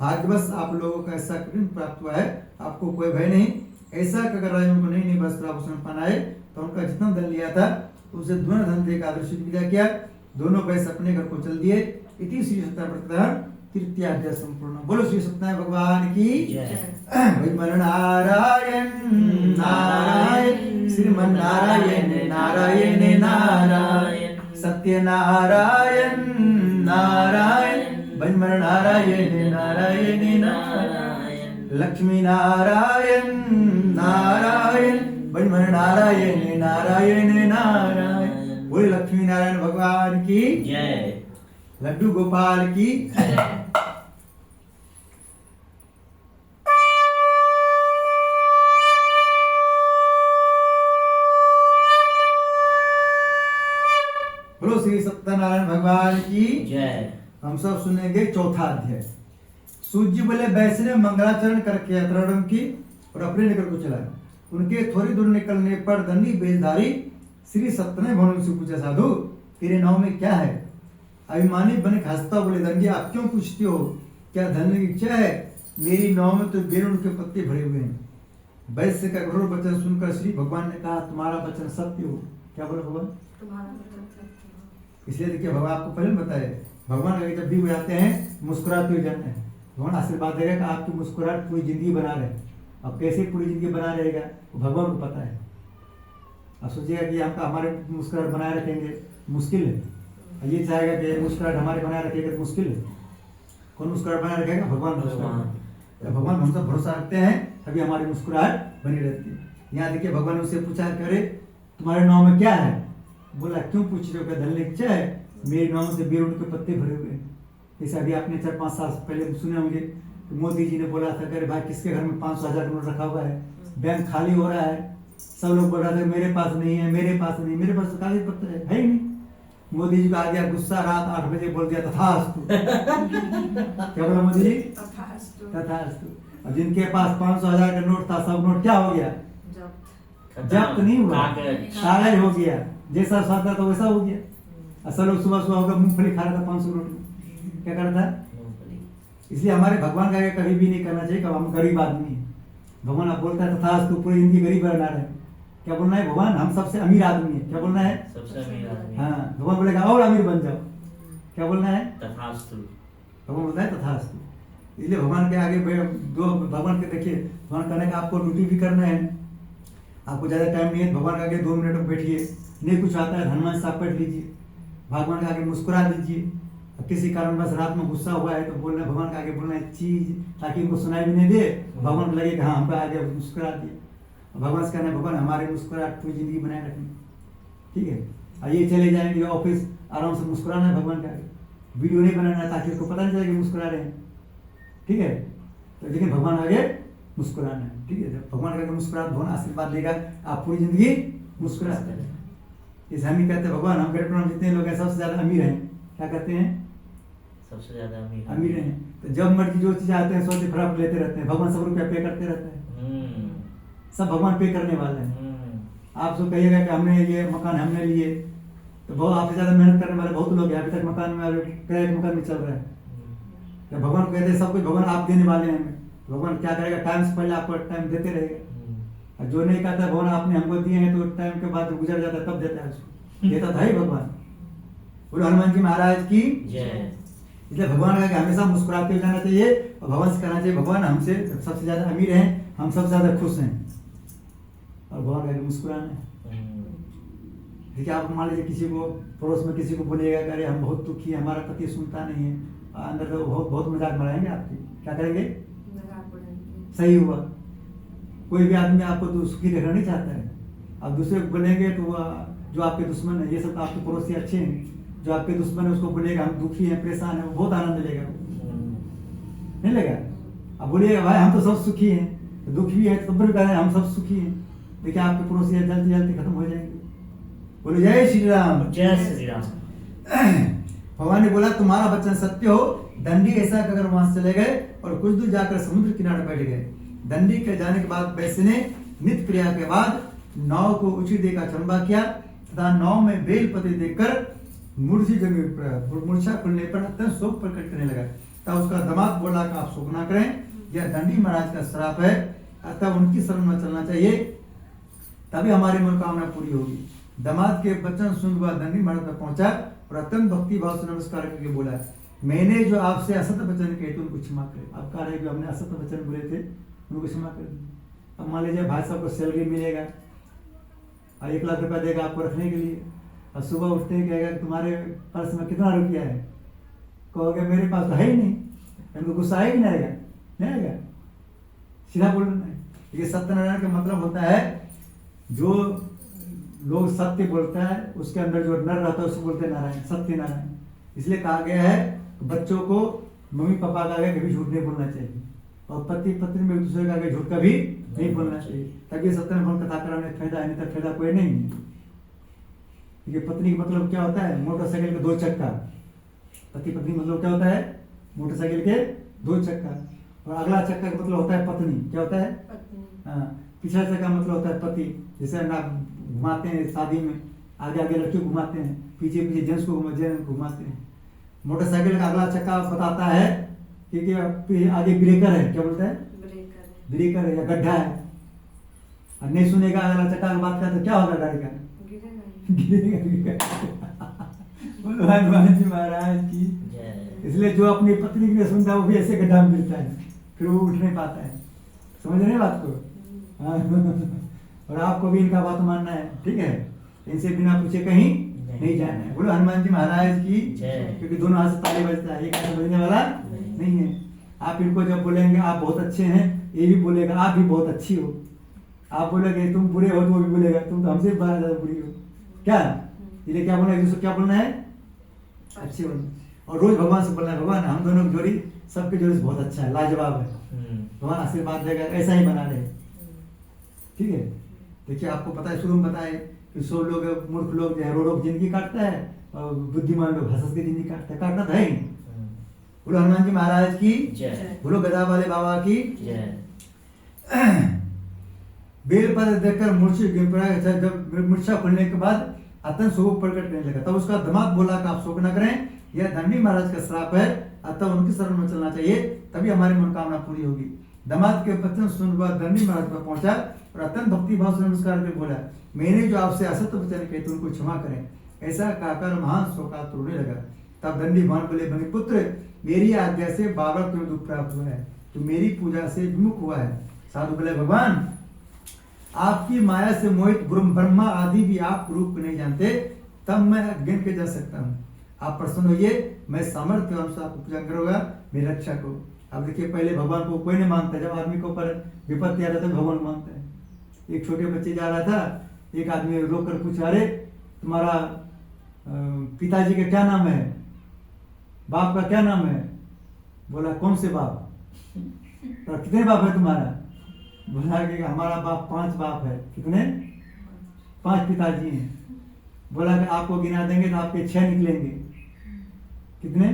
भाग्यवश आप लोगों का ऐसा कृष्ण प्राप्त हुआ है, आपको कोई भय नहीं। ऐसा अगर राजा उनको नई नई वस्त्र आभूषण पहनाए तो उनका जितना धन लिया था उसे दोनों धन देकर आदर्शित विदा किया। दोनों वैश्य अपने घर को चल दिए। इति श्री सत्यनारायण तृतीयाध्याय संपूर्ण। बोलो श्री सत्यनारायण भगवान की जय। नारायण नारायण श्रीमन नारायण नारायण नारायण सत्य नारायण नारायण भजमन नारायण नारायण नारायण लक्ष्मी नारायण नारायण भजमन नारायण नारायण नारायण। बोले लक्ष्मी नारायण भगवान की जय। लड्डू गोपाल की जय। बोलो श्री सत्यनारायण भगवान की जय। हम सब सुनेंगे चौथा अध्याय। सूर्य बोले वैश्य ने मंगलाचरण करके यात्रा की और अपने नगर को चला। उनके थोड़ी दूर निकलने पर दंडी बेजधारी श्री सत्यनारायण भगवान से पूछा साधु तेरे नाव में क्या है? अभिमानी बन हंसता बोले दंडी आप क्यों पूछते हो? क्या धन की इच्छा है? मेरी नाव में तो बेरुण के पत्ते भरे हुए हैं। वैश्य का कठोर वचन सुनकर श्री भगवान ने कहा तुम्हारा वचन सत्य हो। क्या बोला भगवान? तुम्हारा वचन सत्य हो। इसलिए देखिए भगवान आपको पहले बताए भगवान अगर जब भी वो आते हैं मुस्कुराते हुए जाते हैं। भगवान आशीर्वाद देगा कि आपकी मुस्कुराहट पूरी जिंदगी बना रहे। अब कैसे पूरी जिंदगी बना रहेगा वो भगवान को पता है। अब सोचिएगा कि आपका हमारे मुस्कुराहट बनाए रखेंगे मुश्किल है। ये चाहेगा कि मुस्कुराहट हमारे बनाए रखेगा तो मुश्किल है। कौन मुस्कुराहट बनाए रखेगा? भगवान मुस्कुराहट। जब भगवान हम सब भरोसा रखते हैं तभी हमारी मुस्कुराहट बनी रहती है। यहाँ देखिए भगवान ने उससे पूछा करे तुम्हारे नाव में क्या है? बोला क्यों पूछ रहे हो? क्या धन लेक्चर है? मेरे नाव से बेरुन के पत्ते भरे हुए हैं। जैसे अभी आपने 4-5 साल पहले सुने होंगे तो मोदी जी ने बोला था करे भाई किसके घर में 500,000 का नोट रखा हुआ है, बैंक खाली हो रहा है। सब लोग बोल रहा था मेरे पास नहीं है, मेरे पास नहीं, मेरे पास तो कागज पत्र है ही नहीं। मोदी जी को आ गया गुस्सा, रात 8 बजे बोल दिया तथास्तु। क्या बोला मोदी जी? तथास्तु। तथास्तु। और जिनके पास 500,000 का नोट था सब नोट क्या हो गया? जब्त। जब्त नहीं हुआ, कागज। कागज हो गया। जैसा स्वाद था वैसा हो गया। असल लोग सुबह सुबह होकर मूंगफली खा रहा था 500 नोट में, क्या करता है? मूंगफली। इसलिए हमारे भगवान का ये कभी भी नहीं करना चाहिए कि हम गरीब आदमी हैं। भगवान आप बोलता है तथास्तु, पूरी जिंदगी गरीब रहना है। क्या बोलना है भगवान? हम सबसे अमीर आदमी है। क्या बोलना है? सबसे अमीर आदमी। हाँ, भगवान बोलेगा और अमीर बन जाओ। क्या बोलना है? तथास्तु। भगवान बोलता है तथास्तु। इसलिए भगवान के आगे दो भगवान के देखिए, भगवान कहने का आपको ड्यूटी भी करना है, आपको ज्यादा टाइम नहीं है। भगवान के आगे 2 मिनट में बैठिए, नहीं कुछ आता है हनुमान साहब पढ़ लीजिए, भगवान के आगे मुस्कुरा दीजिए। अब किसी कारण बस रात में गुस्सा हुआ है तो बोलना भगवान के आगे बोलना है चीज, ताकि उनको सुनाई भी नहीं दे, भगवान को लगे कि हाँ हमको आगे मुस्कुरा दिए। भगवान से कहना है भगवान हमारे मुस्कुराहट पूरी जिंदगी बनाए रखनी, ठीक है। और ये चले जाएंगे ऑफिस, आराम से मुस्कुराना है भगवान के आगे, वीडियो नहीं बनाना है ताकि उसको पता नहीं चले कि मुस्कुरा रहे हैं, ठीक है। तो लेकिन भगवान आगे मुस्कुराना है, ठीक है। जब भगवान के आगे मुस्कुरा भगवान आशीर्वाद देगा, आप पूरी जिंदगी मुस्कुराते हैं। इस हम ही कहते हैं भगवान हम गरीब जितने लोग हैं सबसे ज्यादा अमीर हैं। क्या कहते हैं? सबसे ज्यादा अमीर। अमीर हैं। तो जब मर्जी जो चीज आते हैं सोचते फटाफट लेते रहते हैं। भगवान 100 रुपया पे करते रहते हैं, सब भगवान पे करने वाले हैं। आप सब कहिएगा कि हमने ये मकान हमने लिए, तो बहुत आपसे ज्यादा मेहनत करने वाले बहुत लोग हैं, अभी तक मकान में किराए के मकान में चल रहा है। तो भगवान को कहते हैं सब कुछ भगवान आप देने वाले हैं हमें। भगवान क्या करेगा? टाइम से पहले आपको टाइम देते रहेगा। और जो नहीं कहता भगवान आपने हमको दिए हैं तो टाइम के बाद गुजर जाता है तब देता है उसको, देता था ही भगवान। बोलो हनुमान जी महाराज की जय। इसलिए भगवान का हमेशा मुस्कुराते हुए जाना चाहिए और भगवान से कहना चाहिए भगवान हमसे सबसे ज्यादा अमीर हैं, हम सबसे ज्यादा खुश हैं, और भगवान का मुस्कुराना है। देखिए आप मान लीजिए किसी को पड़ोस में किसी को बोलिएगा कि अरे हम बहुत दुखी है, हमारा पति सुनता नहीं है, अंदर तो बहुत मजाक बनाएंगे आपकी, क्या करेंगे? मजाक उड़ाएंगे। सही हुआ। कोई भी आदमी आपको तो सुखी देखना नहीं चाहता है। आप दूसरे को बोलेंगे तो जो आपके दुश्मन है, ये सब आपके पड़ोसी अच्छे हैं, जो आपके दुश्मन है उसको बोलेगा हम दुखी हैं परेशान है, वो बहुत आनंद लेगा, नहीं लेगा? अब बोलिएगा भाई हम तो सब सुखी हैं, तो दुखी है तो बोल हम सब सुखी हैं, देखिए आपके पड़ोसी जल्दी जल्दी खत्म हो जाएंगे। बोले जय श्री राम। जय श्री राम। भगवान ने बोला तुम्हारा वचन सत्य हो। दंडी ऐसा अगर वहां से चले गए और कुछ दूर जाकर समुद्र किनारे बैठ गए। दंडी के जाने के बाद वैश्य ने नित्य क्रिया के बाद नाव को उचित देकर चंबा किया तथा नाव में बेलपत्र देकर मूर्छा खुलने पर अत्यंत शोक प्रकट करने लगा। तब उसका दिमाग बोला कि आप शोक ना करें, यह दंडी महाराज का श्राप है, अतः उनकी शरण में चलना चाहिए, तभी हमारी मनोकामना पूरी होगी। दामाद के वचन सुनकर दंडी महाराज तक पहुंचा और अत्यंत भक्ति भाव से नमस्कार करके बोला मैंने जो आपसे असत्य वचन कहे थे उनको क्षमा करें। आप कह रहे जो हमने असत्य वचन बोले थे उनको क्षमा कर दीजिए। अब मान लीजिए भाई साहब को सैलरी मिलेगा और 1 लाख रुपया देगा आपको रखने के लिए, और सुबह उठते ही कहेगा तुम्हारे पर्स में कितना रुपया है, कहोगे मेरे पास तो है ही नहीं, उनको गुस्सा आएगा नहीं आएगा? नहीं आएगा, सीधा बोलना है। ये सत्यनारायण का मतलब होता है जो लोग सत्य बोलता है उसके अंदर जो नर रहता है उसको बोलते हैं नारायण, सत्य नारायण। इसलिए कहा गया है बच्चों को मम्मी पापा का आगे कभी झूठ नहीं बोलना चाहिए, और पति पत्नी में एक दूसरे का आगे झूठ का भी नहीं बोलना चाहिए, तभी सत्यनारायण कथा कराने फायदा है, नहीं तो फायदा कोई नहीं है। ये पत्नी का मतलब क्या होता है? मोटरसाइकिल के 2 चक्का। पति पत्नी मतलब क्या होता है? मोटरसाइकिल के 2 चक्का, और अगला चक्का का मतलब होता है पत्नी। क्या होता है? पत्नी। हाँ, पिछला चक्का मतलब होता है पति। जैसे ना घुमाते हैं शादी में, आगे आगे लड़की को घुमाते हैं, पीछे पीछे जेंट्स को घुमाते हैं। मोटरसाइकिल का अगला चक्का बताता है कि आगे ब्रेकर है, क्या बोलता है? ब्रेकर है या गड्ढा है। और नहीं सुनेगा अगला चक्का की बात करते क्या होगा गाड़ी का? बोलो हनुमान जी महाराज की। इसलिए जो अपनी पत्नी के लिए सुनता है वो भी ऐसे गड्ढा में गिरता है, फिर वो उठ नहीं पाता है। समझ रहे बात को? हाँ। और आपको भी इनका बात मानना है, ठीक है? इनसे बिना पूछे कहीं नहीं जाना है। बोलो हनुमान जी महाराज की, क्योंकि दोनों हाथ से ताली बजता है, एक हाथ से बजने वाला नहीं है। आप इनको जब बोलेंगे आप बहुत अच्छे हैं, ये भी बोलेगा आप भी बहुत अच्छी हो। आप बोलेंगे तुम बुरे हो तो वो भी बोलेगा तुम तो हमसे भी ज्यादा बुरी हो। क्या इसलिए क्या बोलना है, एक दूसरे को क्या बोलना है, अच्छे बोलना। और रोज भगवान से बोलना है, भगवान हम दोनों की जोड़ी, सबकी जोड़ी बहुत अच्छा है, लाजवाब है, भगवान आशीर्वाद देगा, ऐसा ही बना रहे। ठीक है। देखिए आपको पता है, शुरू में बताए कि सो लोग मूर्ख लोग जो है रोडों की जिंदगी काटता है और बुद्धिमान लोग हंस की जिंदगी काटता है। काटना तो है ही। बोलो हनुमान जी महाराज की जय। बोलो गदा वाले बाबा की। जय। बेलपत्र देखकर जब मूर्छा खुलने के बाद अत्यंत शोक प्रकट करने लगा, तब उसका दामाद बोला कि आप शोक न करें, यह दंडी महाराज का श्राप है, अतः उनकी शरण में चलना चाहिए, तभी हमारी मनोकामना पूरी होगी। दामाद के वचन सुनने बाद दंडी महाराज पर पहुंचा और अत्यंत भक्ति भाव से नमस्कार करके बोला, मैंने जो आपसे असत्य वचन कहे तो उनको क्षमा करें। ऐसा कहकर महान शोकातुर रोने लगा। तब दंडी भगवान बोले, बनी पुत्र, मेरी आज्ञा से बाबा तुम्हें दुख प्राप्त हुआ है, तो मेरी पूजा से विमुख हुआ है। साधु बोले, भगवान आपकी माया से मोहित ब्रह्मा आदि भी आप रूप नहीं जानते, तब मैं अज्ञान के जा सकता हूँ। आप प्रसन्न होइए, मैं सामर्थ्य अनुसार आपको पूजा करूंगा, मेरी रक्षा को। अब देखिए पहले भगवान को कोई नहीं मानता, जब आदमी को ऊपर विपत्ति आ जाता है भगवान मानता है। एक छोटे बच्चे जा रहा था, एक आदमी रोक कर पूछा, अरे तुम्हारा पिताजी का क्या नाम है, बाप का क्या नाम है? बोला कौन से बाप? तो कितने बाप है तुम्हारा? बोला कि हमारा बाप 5 बाप है। कितने? 5 पिताजी हैं। बोला कि आपको गिना देंगे तो आपके 6 निकलेंगे। कितने?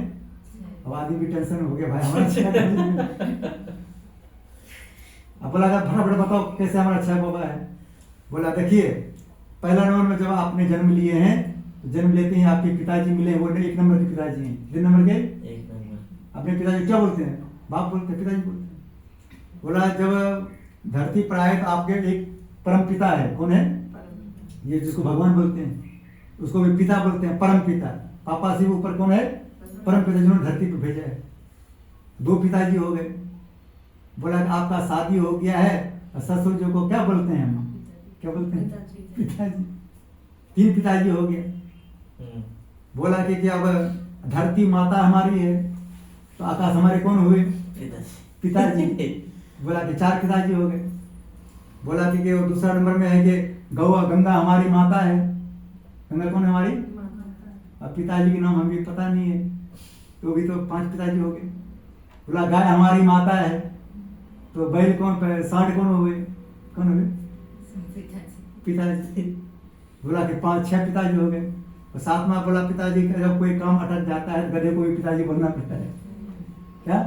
अब आदमी भी टेंशन हो गया, भाई हमारे 6। अब बोला फटाफट बताओ कैसे हमारा 6 बाबा है। बोला देखिए, पहला नंबर में जब आपने जन्म लिए हैं, तो जन्म लेते ही आपके पिताजी मिले, वो 1 नंबर के पिताजी हैं। कितने नंबर के? 1 नंबर। अपने पिताजी क्या बोलते हैं? बाप बोलते हैं, पिताजी बोलते हैं। बोला जब धरती पर आए तो आपके एक परम पिता है, कौन है? ये जिसको भगवान बोलते हैं, उसको भी पिता बोलते हैं, परम पिता। पापा से ऊपर कौन है? परम पिता, जिन्होंने धरती पर भेजा है। 2 पिताजी हो गए। बोला कि आपका शादी हो गया है, और ससुर जी को क्या बोलते हैं हम? क्या बोलते हैं? पिताजी। 3 पिताजी हो गए। बोला कि अब धरती माता हमारी है, तो आकाश हमारे कौन हुए? पिताजी। बोला कि 4 पिताजी हो गए। बोला कि वो दूसरा नंबर में है कि गंगा हमारी माता है। गंगा कौन है हमारी? अब पिताजी के नाम हमें पता नहीं है, तो भी तो 5 पिताजी हो गए। बोला गाय हमारी माता है, तो बैल कौन, सांड कौन हुए? कौन हुए? पिताजी। बोला कि 5-6 पिताजी हो गए। और 7वां बोला पिताजी का जब कोई काम अटक जाता है, गधे को भी पिताजी बनना पड़ता है। क्या?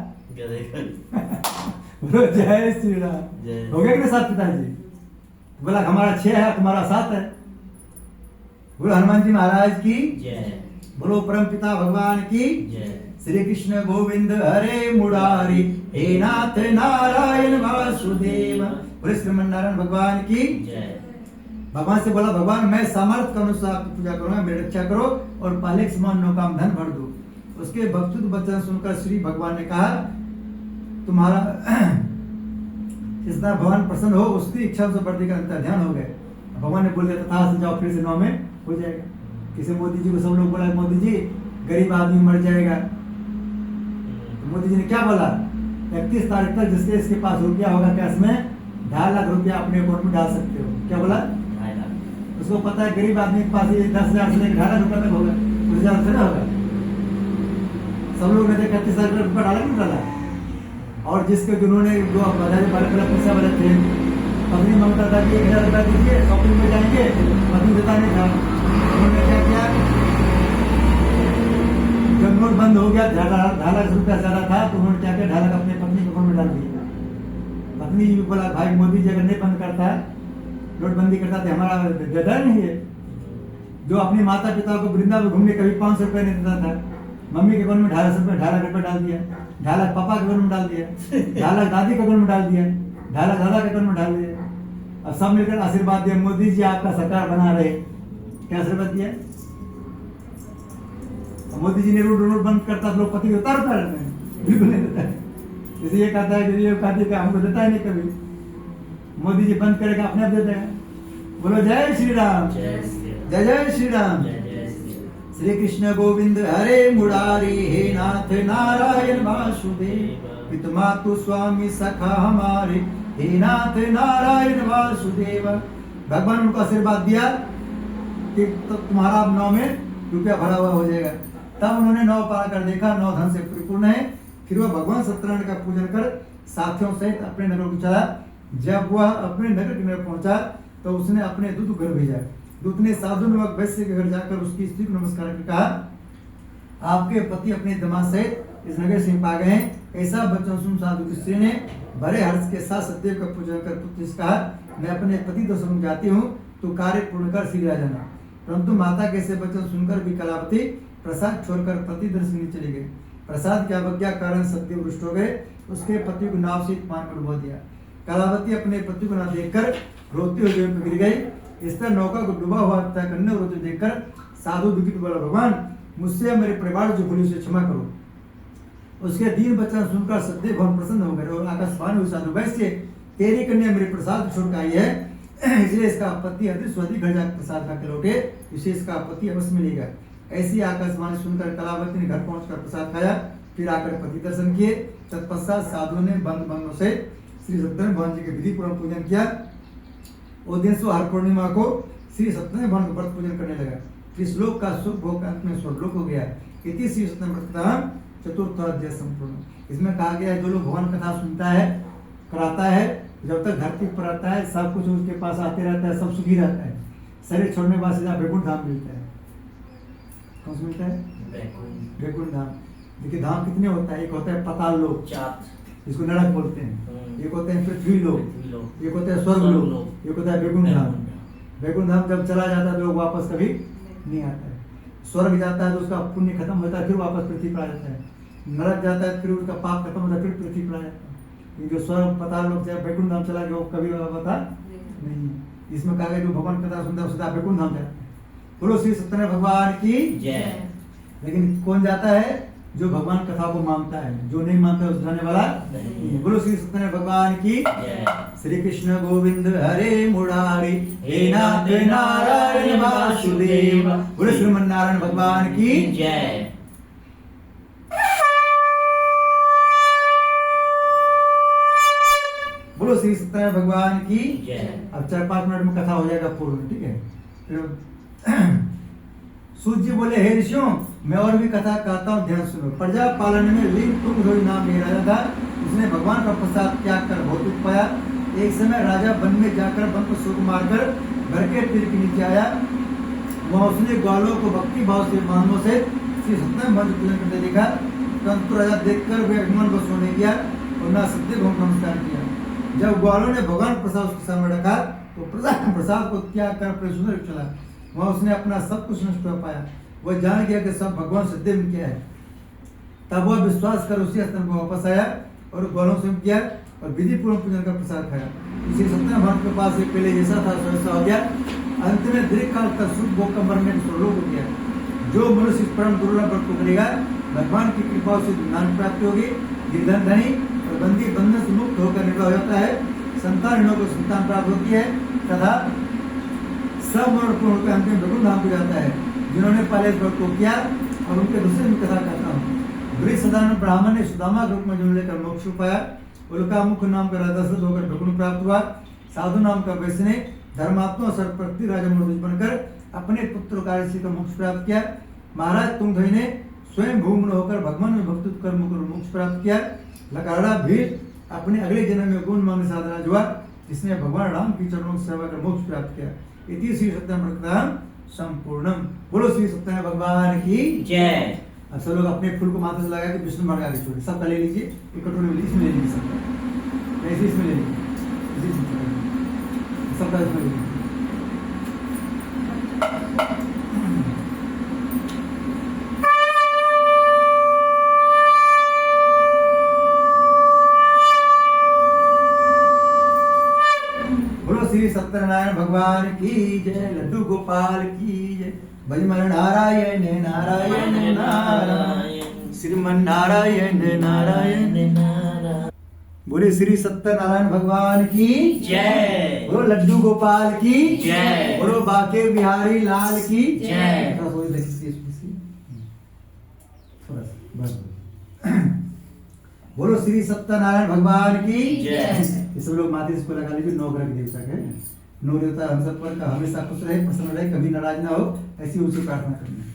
बोलो जय श्री राम। हो गया कि 7 पिताजी? बोला हमारा 6 है, तुम्हारा 7 है। बोलो हनुमान जी महाराज की जय। बोलो परम पिता भगवान की जय। श्री कृष्ण गोविंद हरे मुरारी, हे नाथ नारायण वासुदेव। बोले श्रीमन नारायण भगवान की जय। भगवान से बोला, भगवान मैं सामर्थ्य के अनुसार आपकी पूजा करूंगा, मेरी रक्षा करो और पहले के समान नौकाम धन भर दो। उसके भक्तुत वचन सुनकर श्री भगवान ने कहा, तुम्हारा इस तरह भगवान प्रसन्न हो, उसकी इच्छा से बढ़ती का अंतर ध्यान हो गए। भगवान ने बोल दिया तथा से जाओ, फिर से 9 में हो जाएगा। किसी मोदी जी को सब लोग बोला, मोदी जी गरीब आदमी मर जाएगा। तो मोदी जी ने क्या बोला, 31 तारीख तक जिसके इसके पास रुपया होगा कैश में, 2.5 लाख रुपया अपने अकाउंट में डाल सकते हो। क्या बोला? 2.5 लाख। उसको पता है गरीब आदमी के पास ये 10,000 से लेकर 2.5 लाख रुपया तक होगा, उससे ज्यादा थोड़ा होगा। सब लोग ने 31 लाख रुपया डाला नहीं डाला। और जिसके जिन्होंने जो बड़े पैसा वाले थे, पत्नी मांगता था कि 1,000 रुपया दीजिए, शॉपिंग में जाएंगे, पत्नी देता नहीं था। उन्होंने क्या किया, जब नोट बंद हो गया, 2.5 लाख रुपया ज्यादा था, तो उन्होंने क्या किया, 2.5 लाख अपने पत्नी के अकाउंट में डाल दिया। पत्नी जी भी बोला, भाई मोदी जी अगर नहीं बंद करता है, नोटबंदी करता तो हमारा ज्यादा नहीं है। जो अपनी माता पिता को वृंदावन घूमने कभी 500 रुपये नहीं देता था, मम्मी के अकाउंट में 2.5 लाख रुपये डाल दिया। 2.5 लाख पापा के अकाउंट में डाल दिया, 2.5 लाख दादी के अकाउंट में डाल दिया, 2.5 लाख दादा के अकाउंट में डाल दिया। अब सब मिलकर आशीर्वाद दिया, मोदी जी आपका सरकार बना रहे। क्या आशीर्वाद दिया? मोदी जी ने रोड बंद करता तो लोग पति उतार बिल्कुल नहीं देता है। जैसे ये कहता है कि ये कहती है हमको देता है नहीं कभी, मोदी जी बंद करेगा अपने आप दे देगा। बोलो जय श्री राम। जय श्री राम। जय जय श्री राम। जय जय श्री राम। श्री कृष्ण गोविंद हरे मुरारी, हे नाथ नारायण वासुदेव। पितुमातु स्वामी सखा हमारे, हे नाथ नारायण वासुदेव। भगवान उनको आशीर्वाद दिया कि तो तुम्हारा अब 9 में रुपया भरा हुआ हो जाएगा। तब उन्होंने 9 पार कर देखा, 9 धन से परिपूर्ण है। फिर वह भगवान सत्यनारायण का पूजन कर साथियों सहित अपने नगर को चला। जब वह अपने नगर के नगर पहुंचा तो उसने अपने दूत को घर भेजा। दूत ने साधु नामक वैश्य के घर जाकर उसकी स्त्री को नमस्कार करके कहा, आपके पति अपने दामाद सहित इस नगर से पा गए हैं। ऐसा वचन सुन साधु की स्त्री ने बड़े हर्ष के साथ सत्यदेव का पूजन कर पुत्र से कहा, मैं अपने पति दर्शन में जाती हूँ, तू कार्य पूर्ण कर शीघ्र आ जाना। परंतु माता के ऐसे वचन सुनकर भी कलावती प्रसाद छोड़कर पति दर्शन के लिए चली गई। प्रसाद की अवज्ञा कारण सत्यदेव रुष्ट हो गए। उसके पति को नाव से पान में डुबो दिया। कलावती अपने पति को न देखकर रोती हुई जमीन पर गिर गई। इस तरह नौका को डूबा हुआ तय करने और रोते देखकर साधु दुखित बोला, भगवान मुझसे मेरे परिवार जो भूली उसे क्षमा करो। उसके दीन वचन सुनकर सत्यदेव बहुत प्रसन्न हो गए और आकाशवाणी हुई, साधु वैश्य तेरी कन्या मेरे प्रसाद छोड़ आई है, इसलिए इसका पति अति घर जाकर प्रसाद खा के लौटे, इसे इसका पति अवश्य मिलेगा। ऐसी आकाशवाणी सुनकर कलावती ने घर पहुंचकर प्रसाद खाया, फिर आकर पति दर्शन किए। तत्पश्चात साधु ने बंधु से श्री सत्यनारायण भगवान जी के विधि पूर्वक पूजन किया। वो दिन से हर पूर्णिमा को श्री सत्यनारायण भगवान का व्रत पूजन करने लगा। फिर श्लोक का सुख भोग अंत में स्वर्गलोक हो गया। इति श्री सत्यनारायण व्रत का चतुर्थ अध्याय संपूर्ण। इसमें कहा गया है जो लोग भगवान कथा सुनता है, कराता है, जब तक धरती पर आता है सब कुछ उसके पास आते रहता है, सब सुखी रहता है। शरीर छोड़ने के बाद सीधा वैकुंठ धाम मिलता है। कौन सा मिलता है? वैकुंठ धाम। देखिए धाम कितने होता है, एक होता है पाताल लोक, जिसको नरक बोलते हैं, एक होते हैं पृथ्वी लोक, एक होता है स्वर्ग लोक, एक होता है वैकुंठ धाम। वैकुंठ धाम जब चला जाता है तो लोग वापस कभी नहीं आता है। स्वर्ग जाता है तो उसका पुण्य खत्म होता है, फिर वापस पृथ्वी पर आ जाता है। नरक जाता है फिर उसका पाप खत्म होता है, फिर पृथ्वी पर आ जाता है। जो स्वर्ग पाताल लोक से वैकुंठ धाम चला गया वो कभी पता नहीं। इसमें कहा गया जो भगवान कथा सुनता है सीधा वैकुंठ धाम जाता है। बोलो श्री सत्यनारायण भगवान की जय। लेकिन कौन जाता है? जो भगवान कथा को मानता है, जो नहीं मानता है उस जाने वाला नहीं। बोलो श्री सत्यनारायण भगवान की जय। श्री कृष्ण गोविंद हरे मुरारी, हे नाथ नारायण वासुदेव। बोलो श्रीमन नारायण भगवान की जय। बोलो श्री सत्यनारायण भगवान की जय। अब 4-5 मिनट में कथा हो जाएगा पूर्ण, ठीक है। सूत जी बोले, हे ऋषियों मैं और भी कथा कहता हूँ, ध्यान सुनो। प्रजा पालन में लीन तुंगध्वज नाम एक राजा था। उसने भगवान का प्रसाद त्याग कर बहुत दुख पाया। एक समय राजा वन में जाकर वन को शोक मारकर घर के पेड़ के नीचे आया। वहाँ उसने ग्वालों को भक्ति भाव से मानवों से श्री सत्यनारायण भगवान पूजन करते देखा। परंतु राजा देखकर वे अभिमान बस होने किया और ना सत्य भगवान नमस्कार किया। जब ग्वालों ने भगवान प्रसाद उसके सामने रखा तो प्रसाद को त्याग कर अपने सुंदर चला। वहाँ उसने अपना सब कुछ नष्ट कर पाया। वह जान गया कि सब भगवान सत्य में क्या है। तब वह विश्वास कर उसी स्थान पर वापस आया और ग्वालों से किया और विधि पूर्वक पूजन का प्रसाद खाया। इसी सत्यनारायण भगवान के पास पहले जैसा था वैसा हो गया। अंत में दीर्घ काल तक सुख भोग का मरने स्वर्गलोक हो गया। जो मनुष्य इस परम दुर्लभ व्रत को करेगा भगवान की कृपा से ज्ञान प्राप्ति होगी, गिरधन धनी और बंदी बंधन से मुक्त होकर निर्भर हो जाता है। संतान को संतान प्राप्त होती है तथा सब मरण पूर्ण होकर अंतिम वैकुंठ धाम को जाता है। जिन्होंने पहले इस व्रत को किया और उनके दूसरे में कथा करता हूँ। वृक्ष सदानंद ब्राह्मण ने सुदामा के रूप में जन्म लेकर मोक्ष पाया। उल्का मुख नाम का राजा दशरथ होकर वैकुंठ प्राप्त हुआ। साधु नाम का वैश्य ने धर्मात्मा और सर्वप्रति राजा मनुष्य बनकर अपने पुत्र कार्यशी का मोक्ष प्राप्त किया। महाराज तुंगध्वज ने स्वयं भूमि होकर भगवान में भक्ति कर्म कर मोक्ष प्राप्त किया। लकाड़ा भीड़ अपने अगले जन्म में गुण मांग साधना हुआ, जिसने भगवान राम की चरणों की सेवा कर मोक्ष प्राप्त किया। इति श्री सत्यनारायण व्रत संपूर्णम। बोलो श्री सत्यनारायण भगवान की जय। अब सब लोग अपने फूल को माथे से लगा के विष्णु मार्ग आगे छोड़े। सबका ले लीजिए, एक कटोरे में इसमें ले लीजिए, सबका ऐसे इसमें ले लीजिए, सबका इसमें ले लीजिए। श्री सत्यनारायण भगवान की जय। लड्डू गोपाल की जय। भजमल नारायण नारायण नारायण, श्रीमन नारायण नारायण नारायण। बोले श्री सत्यनारायण भगवान की जय। बोलो लड्डू गोपाल की जय। बोलो बाके बिहारी लाल की जय। बोलो श्री सत्यनारायण भगवान की जय। ये सब लोग माथे इसको लगा लीजिए, 9 ग्रह के देवता के 9 देवता हम सब पर का हमेशा खुश रहे, प्रसन्न रहे, कभी नाराज ना हो, ऐसी उनसे प्रार्थना करनी है।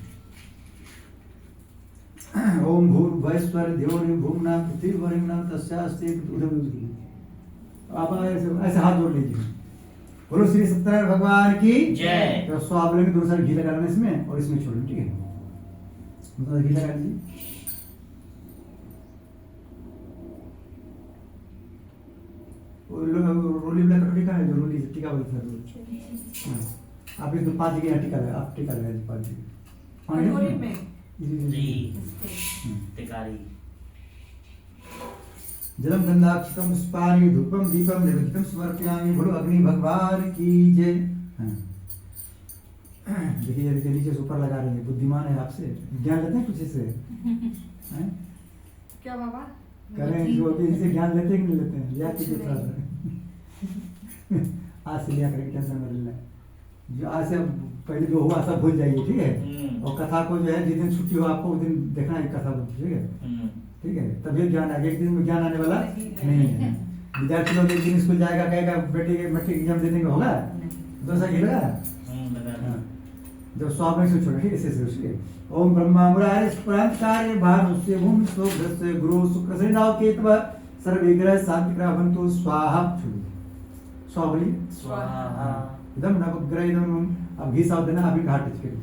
ओम भूर्भुवस्सुः द्यौर्भुवनां पृथिवीर्वरेण्यं तस्यास्ति उदयम्। आप ऐसे हाथ जोड़ लीजिए। बोलो श्री सत्यनारायण भगवान की जय। तो स्वाब लेंगे, दोनों साइड घी लगा लेना इसमें और इसमें छोड़ना, ठीक है? दोनों घी लगा लीजिए। रोली वाला कटोरी का है, जो रोली टीका बोलते हैं। हाँ। आप एक तो 5 जगह टीका लगा, आप टीका लगा दीजिए 5 जगह। कटोरी में जी। तिकारी। जलम गंधाक्षतम पुष्पाणि धूपम दीपम निवेदितम समर्पयामि। बोलो अग्नि भगवान की जय। हाँ। देखिए ये नीचे से ऊपर लगा रही है, बुद्धिमान है आपसे, ज्ञान लेते हैं कुछ इससे? हैं? क्या बाबा? कह रहे हैं जो अभी इनसे ज्ञान लेते हैं कि नहीं लेते हैं? या कुछ किसी तरह से आज से लिया करेंगे, टेंशन में लेना। जो आज से पहले जो हुआ सब भूल जाइए, ठीक है? और कथा को जो है जिस दिन छुट्टी हो आपको उस दिन देखना है कथा को, ठीक है? ठीक है, तभी ज्ञान आगे, एक दिन में ज्ञान आने वाला नहीं है। विद्यार्थी लोग एक दिन स्कूल जाएगा, कहेगा बेटे के मैट्रिक एग्जाम देने में होगा, 2 साल लगा। हाँ। जब स्वामी से छोड़ा, ठीक है? ऐसे उसके ओम ब्रह्मा मुरारे प्रांतकार्य भानुष्य भूमि स्वग्रस्य गुरु शुक्र से नाव केतव सर्वविग्रह शांतिग्रह भवन्तु स्वाहा। स्वावली स्वाहा। एकदम नवग्रह एकदम। अब घी साफ देना, अभी घाट टच करिए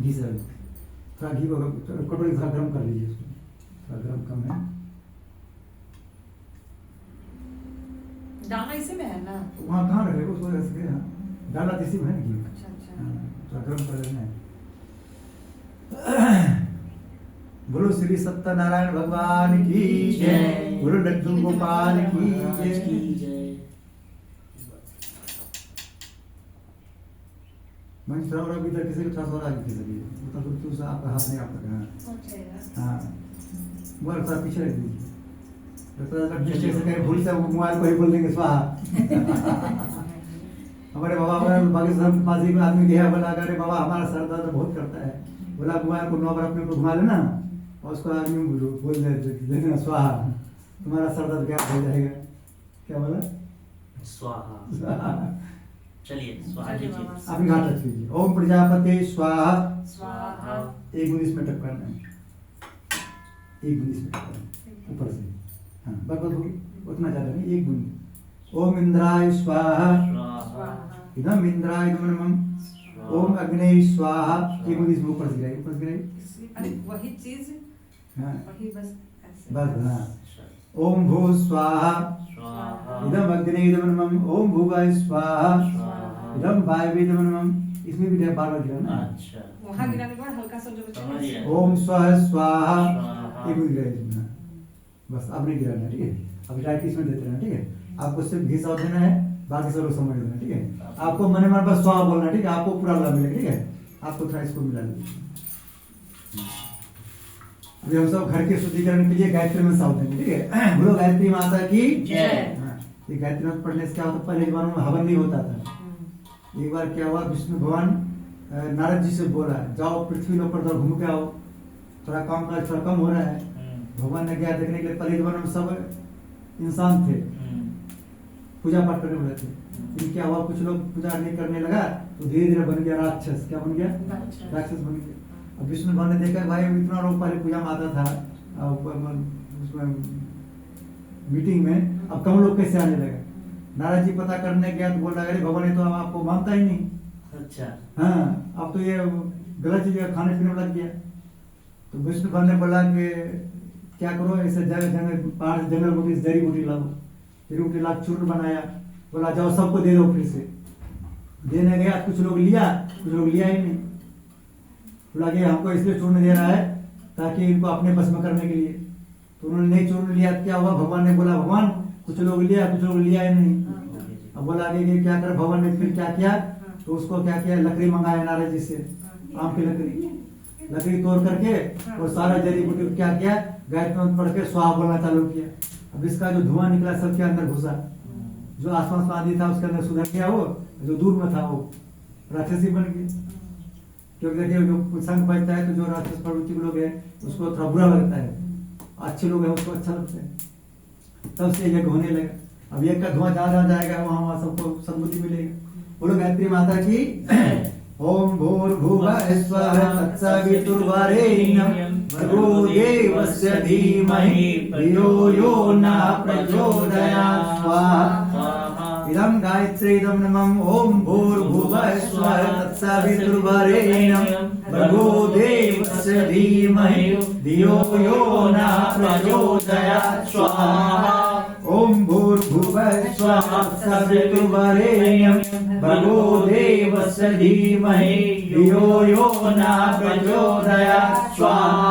घी से, थोड़ा घी को कटोरी थोड़ा गर्म कर लीजिए, उसको थोड़ा गर्म कम है। डालना इसी में है ना? वहाँ कहाँ रखेगा उसको, रख सके। हाँ, डाला तो इसी में है ना घी। अच्छा अच्छा। हाँ, थोड़ा गर्म कर लेना है। बोलो श्री सत्यनारायण भगवान की जय। बोलो लड्डू गोपाल की जय। मैं थोड़ा और इधर किसी को थोड़ा और आगे किसी मतलब तो उसे आपका हाथ नहीं आप लगा। हाँ, वो थोड़ा पीछे रख दीजिए। तो लड्डू से कहीं भूल से मोबाइल को ही बोल देंगे स्वाहा। हमारे बाबा पाकिस्तान के पास एक आदमी गया, बोला अरे बाबा हमारा सर दर्द बहुत करता है, बोला मोबाइल को 9 बार अपने को घुमा लेना और उसको आदमी बोल देना स्वाहा, तुम्हारा सर दर्द क्या हो जाएगा। क्या बोला? स्वाहा। चलिए स्वाहा कीजिए। आप घाट रख लीजिए। ओम प्रजापति स्वाहा। स्वाहा। एक बूंद इसमें टपकाना है, एक बूंद इसमें टपकाना ऊपर से। हाँ, बस उतना ज्यादा नहीं, एक बूंद। ओम इंद्राय स्वाहा। इदम इंद्राय नमः। ओम अग्नि स्वाहा। एक बूंद इसमें ऊपर से गिराइए, ऊपर से गिराइए। अरे वही चीज, हाँ वही बस ऐसे। बस। हाँ। ओम भू स्वाहा। इदम अग्नि नमः। ओम भुवाय स्वाहा। इदम वायवे नमः। इसमें भी बार बार गिराना। अच्छा। वहाँ गिराने के बाद हल्का सा जो बचा। ओम स्वः स्वाहा। एक बूंद गिराइए। बस अब नहीं गिराना, ठीक है? अब डायरेक्ट इसमें देते रहना, ठीक है? आपको सिर्फ घी साफ देना है, बाकी सब लोग समझ लेना, ठीक है? आपको मन मन बस स्वाहा बोलना, ठीक है? आपको पूरा लाभ मिलेगा, ठीक है? आपको थोड़ा इसको मिला लीजिए। अभी हम सब घर के शुद्धिकरण के लिए गायत्री में साफ देंगे, ठीक है? बोलो गायत्री माता की जय। हाँ, ये गायत्री मंत्र पढ़ने से क्या होता है, पहले जमानों में हवन नहीं होता था। एक बार क्या हुआ, विष्णु भगवान नारद जी से बोला जाओ पृथ्वी के ऊपर घूम के आओ, थोड़ा काम काज थोड़ा कम हो रहा है। भगवान ने गया देखने के लिए, पहले जमाने में सब इंसान थे, पूजा पाठ करने वाले थे। फिर क्या हुआ, कुछ लोग पूजा नहीं करने लगा तो धीरे धीरे बन गया राक्षस। क्या बन गया? राक्षस बन गया। अब विष्णु भगवान ने देखा भाई इतना लोग पहले पूजा में आता था उसमें मीटिंग में, अब कम लोग कैसे आने लगे। नारद जी पता करने गया तो बोल रहा है भगवान ने तो आपको मानता ही नहीं। अच्छा। हाँ, अब तो ये गलत चीज खाने पीने में लग गया। तो विष्णु भगवान ने बोला कि क्या करो, ऐसे जंगल पहाड़ जंगल बूटी जड़ी बूटी लाओ। जड़ी बूटी ला चूर्ण बनाया, बोला जाओ सबको दे दो। फिर से देने गया, कुछ लोग लिया, कुछ लोग लिया ही नहीं। बोला कि हमको इसलिए चूर्ण दे रहा है ताकि इनको अपने बस में करने के लिए। तो उन्होंने नहीं चूर्ण लिया, क्या हुआ, भगवान ने बोला भगवान कुछ लोग लिया, कुछ लोग लिया ही नहीं। अब बोला कि क्या कर, भगवान ने फिर क्या किया, तो उसको क्या किया, लकड़ी मंगाया नारद जी से, आम की लकड़ी तोड़ करके और सारा जड़ी बूटी को क्या किया, गायत्री मंत्र पढ़ के स्वाहा बोलना चालू किया। अब इसका जो धुआं निकला सबके अंदर घुसा, जो आसपास में आदि था उसके अंदर सुधर गया, वो जो दूर में था वो राक्षसी बन गया। क्योंकि देखिए जो संघ बजता है तो जो राक्षस प्रवृत्ति के लोग हैं उसको थोड़ा बुरा लगता है, अच्छे लोग हैं उसको अच्छा लगता है, तब से यज्ञ होने लगा। अब यज्ञ का धुआं जहाँ जहाँ जाएगा वहाँ वहाँ सबको सद्बुद्धि मिलेगा। बोलो गायत्री माता की। ओम भूर्भुवः स्वः तत्सवितुर्वरेण्यं भर्गो देवस्य धीमहि धियो यो न प्रचोदयात् स्वाहा। इदं गायत्री इदं नमः। ओम भूर्भुवः स्वः तत्सवितुर्वरेण्यं भर्गो देवस्य धीमहि धियो यो न प्रचोदयात् स्वाहा। ओम भूर्भुवः स्वः तत्सवितुर्वरेण्यं भर्गो देवस्य धीमहि धियो यो न प्रचोदयात् स्वाहा।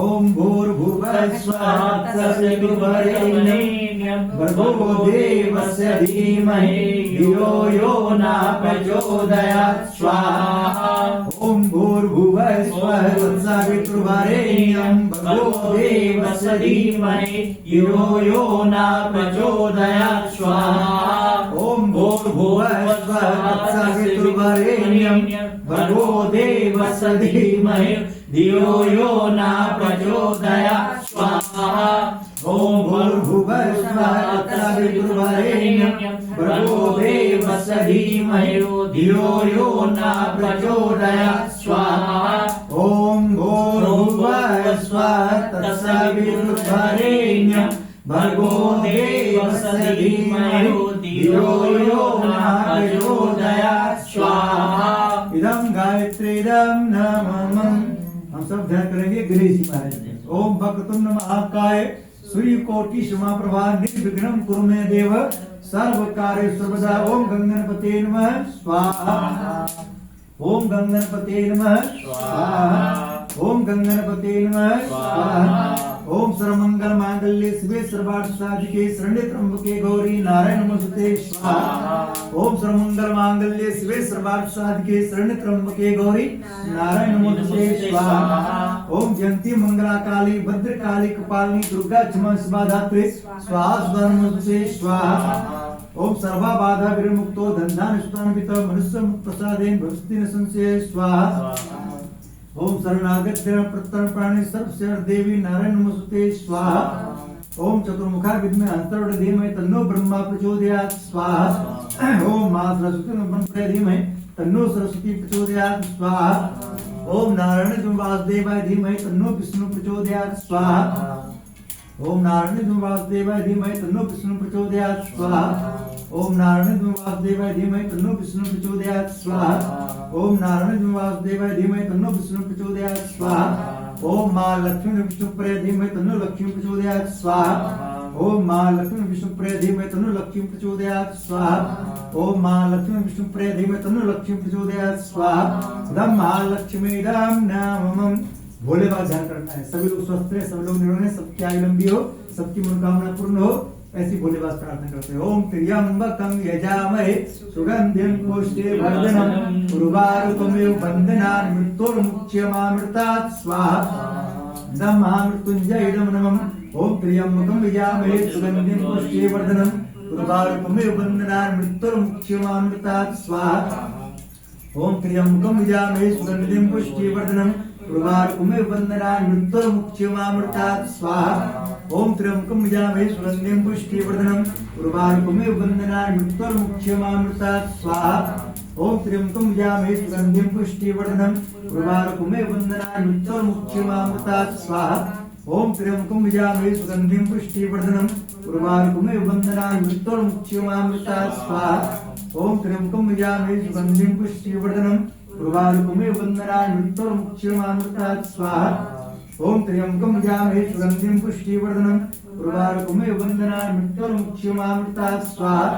ओम भूर्भुवः स्वः तत्सवितुर्वरेण्यं भर्गो देवस्य धीमहि धियो यो न प्रचोदयात् स्वाहा। ओम भूर्भुवः स्वः तत्सवितुर्वरेण्यं भर्गो देवस्य धीमहि धियो यो न प्रचोदयात् स्वाहा। ओम भूर्भुवः स्वः तत्सवितुर्वरेण्यं भर्गो देवस्य धीमहि धियो यो न प्रचोदयात् स्वाहा। ओम भूर्भुवः स्वः तत्सवितुर्वरेण्यं भर्गो देवस्य धीमहि धियो यो न प्रचोदयात् स्वाहा। ओम भूर्भुवः स्वः तत्सवितुर्वरेण्यं भर्गो देवस्य धीमहि धियो यो न प्रचोदयात् स्वाहा। इदं गायत्री इदं नमः। हम सब ध्यान करेंगे गणेश जी महाराज। ओम वक्रतुंड महाकाय सूर्यकोटि समप्रभा निर्विघ्नं कुरु मे देव सर्व कार्य सर्वदा। ओम गंगणपते नमः स्वाहा। ओम गंगणपते नमः स्वाहा। ओम गंगणपते नमः स्वाहा। ओम सर्वमंगल मांगल्ये शिवे सर्वार्थ साधिके शरण्ये त्र्यंबके गौरी नारायण नमोस्तुते स्वाहा। ओम सर्वमंगल मांगल्ये शिवे सर्वार्थ साधिके शरण्ये त्र्यंबके गौरी नारायण नमोस्तुते स्वाहा। ओम जयंती मंगला काली भद्रकाली कपालिनी दुर्गा क्षमा शिवा धात्रे स्वाहा सुधा नमोस्तुते स्वाहा। ओम सर्वा बाधा विमुक्तो धन्धानुष्ठानवित मनुष्य मुक्त प्रसादेन भवति न संशय स्वाहा। ओम शरणागत प्रत्यर्पण प्राणी सर्वशर देवी नारायण नमोस्तुते स्वाहा। ओम चतुर्मुखा विद्महे हंसवर्ण धीमहि तन्नो ब्रह्मा प्रचोदयात् स्वाहा। ओम मां सरस्वती नमः धीमहि तन्नो सरस्वती प्रचोदयात् स्वाहा। ओम नारायण वासुदेवाय धीमहि तन्नो विष्णु प्रचोदयात् स्वाहा। ओम नारायण वासुदेवाय धीमहि तन्नो विष्णु प्रचोदयात् स्वाहा। ओम नारायण वासुदेवाय धीमहि तन्नो विष्णु प्रचोदयात् स्वाहा। ओम नारायण वासुदेवाय धीमहि तन्नो विष्णु प्रचोदयात् स्वाहा। ओम मां लक्ष्मी विष्णुप्रिय धीमहि तन्नो लक्ष्मी प्रचोदयात् स्वाहा। ओम मां लक्ष्मी विष्णुप्रिय धीमहि तन्नो लक्ष्मी प्रचोदयात् स्वाहा। ओम मां लक्ष्मी विष्णुप्रिय धीमहि तन्नो लक्ष्मी प्रचोदयात् स्वाहा। इदं महालक्ष्मी इदं नमः। भोले बाबा ध्यान करना है। सभी लोग स्वस्थ रहे, सब लोग निरोग रहे, सबकी आयु लंबी हो, सबकी मनोकामना पूर्ण हो, ऐसी भोले बाबा प्रार्थना करते हैं। ओम त्र्यंबकं यजामहे सुगंधिं पुष्टिवर्धनम् उर्वारुकमिव बन्धनान् मृत्युर्मुच्यमामृतात् स्वाहा। इदं महामृत्युंजय इदं नमः। ओम त्र्यंबकं यजामहे सुगंधिं पुष्टिवर्धनम् उर्वारुकमिव बन्धनान् मृत्युर्मुच्यमामृतात् स्वाहा। ओम त्र्यंबकं यजामहे सुगंधिं पुष्टिवर्धनम् उर्वारुकमिव बन्धनान् मृत्युर्मुच्यमामृतात् स्वाहा। ओम त्र्यंबकं यजामहे सुगंधिं पुष्टिवर्धनम् उर्वारुकमिव बन्धनान् मृत्युर्मुच्यमामृतात् स्वाहा। ओम त्र्यंबकं यजामहे सुगंधिं पुष्टिवर्धनम् उर्वारुकमिव बन्धनान् मृत्युर्मुच्यमामृतात् स्वाहा। ओम त्र्यंबकं यजामहे सुगंधिं पुष्टिवर्धनम् उर्वारुकमिव बन्धनान् मृत्युर्मुच्यमामृतात् स्वाहा। ओम त्र्यंबकं यजामहे सुगंधिं पुष्टिवर्धनम् उर्वारुकमिव बन्धनान् मृत्युर्मुच्यमामृतात् स्वाहा। ओम त्र्यंबकं यजामहे सुगंधिं पुष्टिवर्धनम् उर्वारुकमिव बन्धनान् मृत्युर्मुच्यमामृतात् स्वाहा।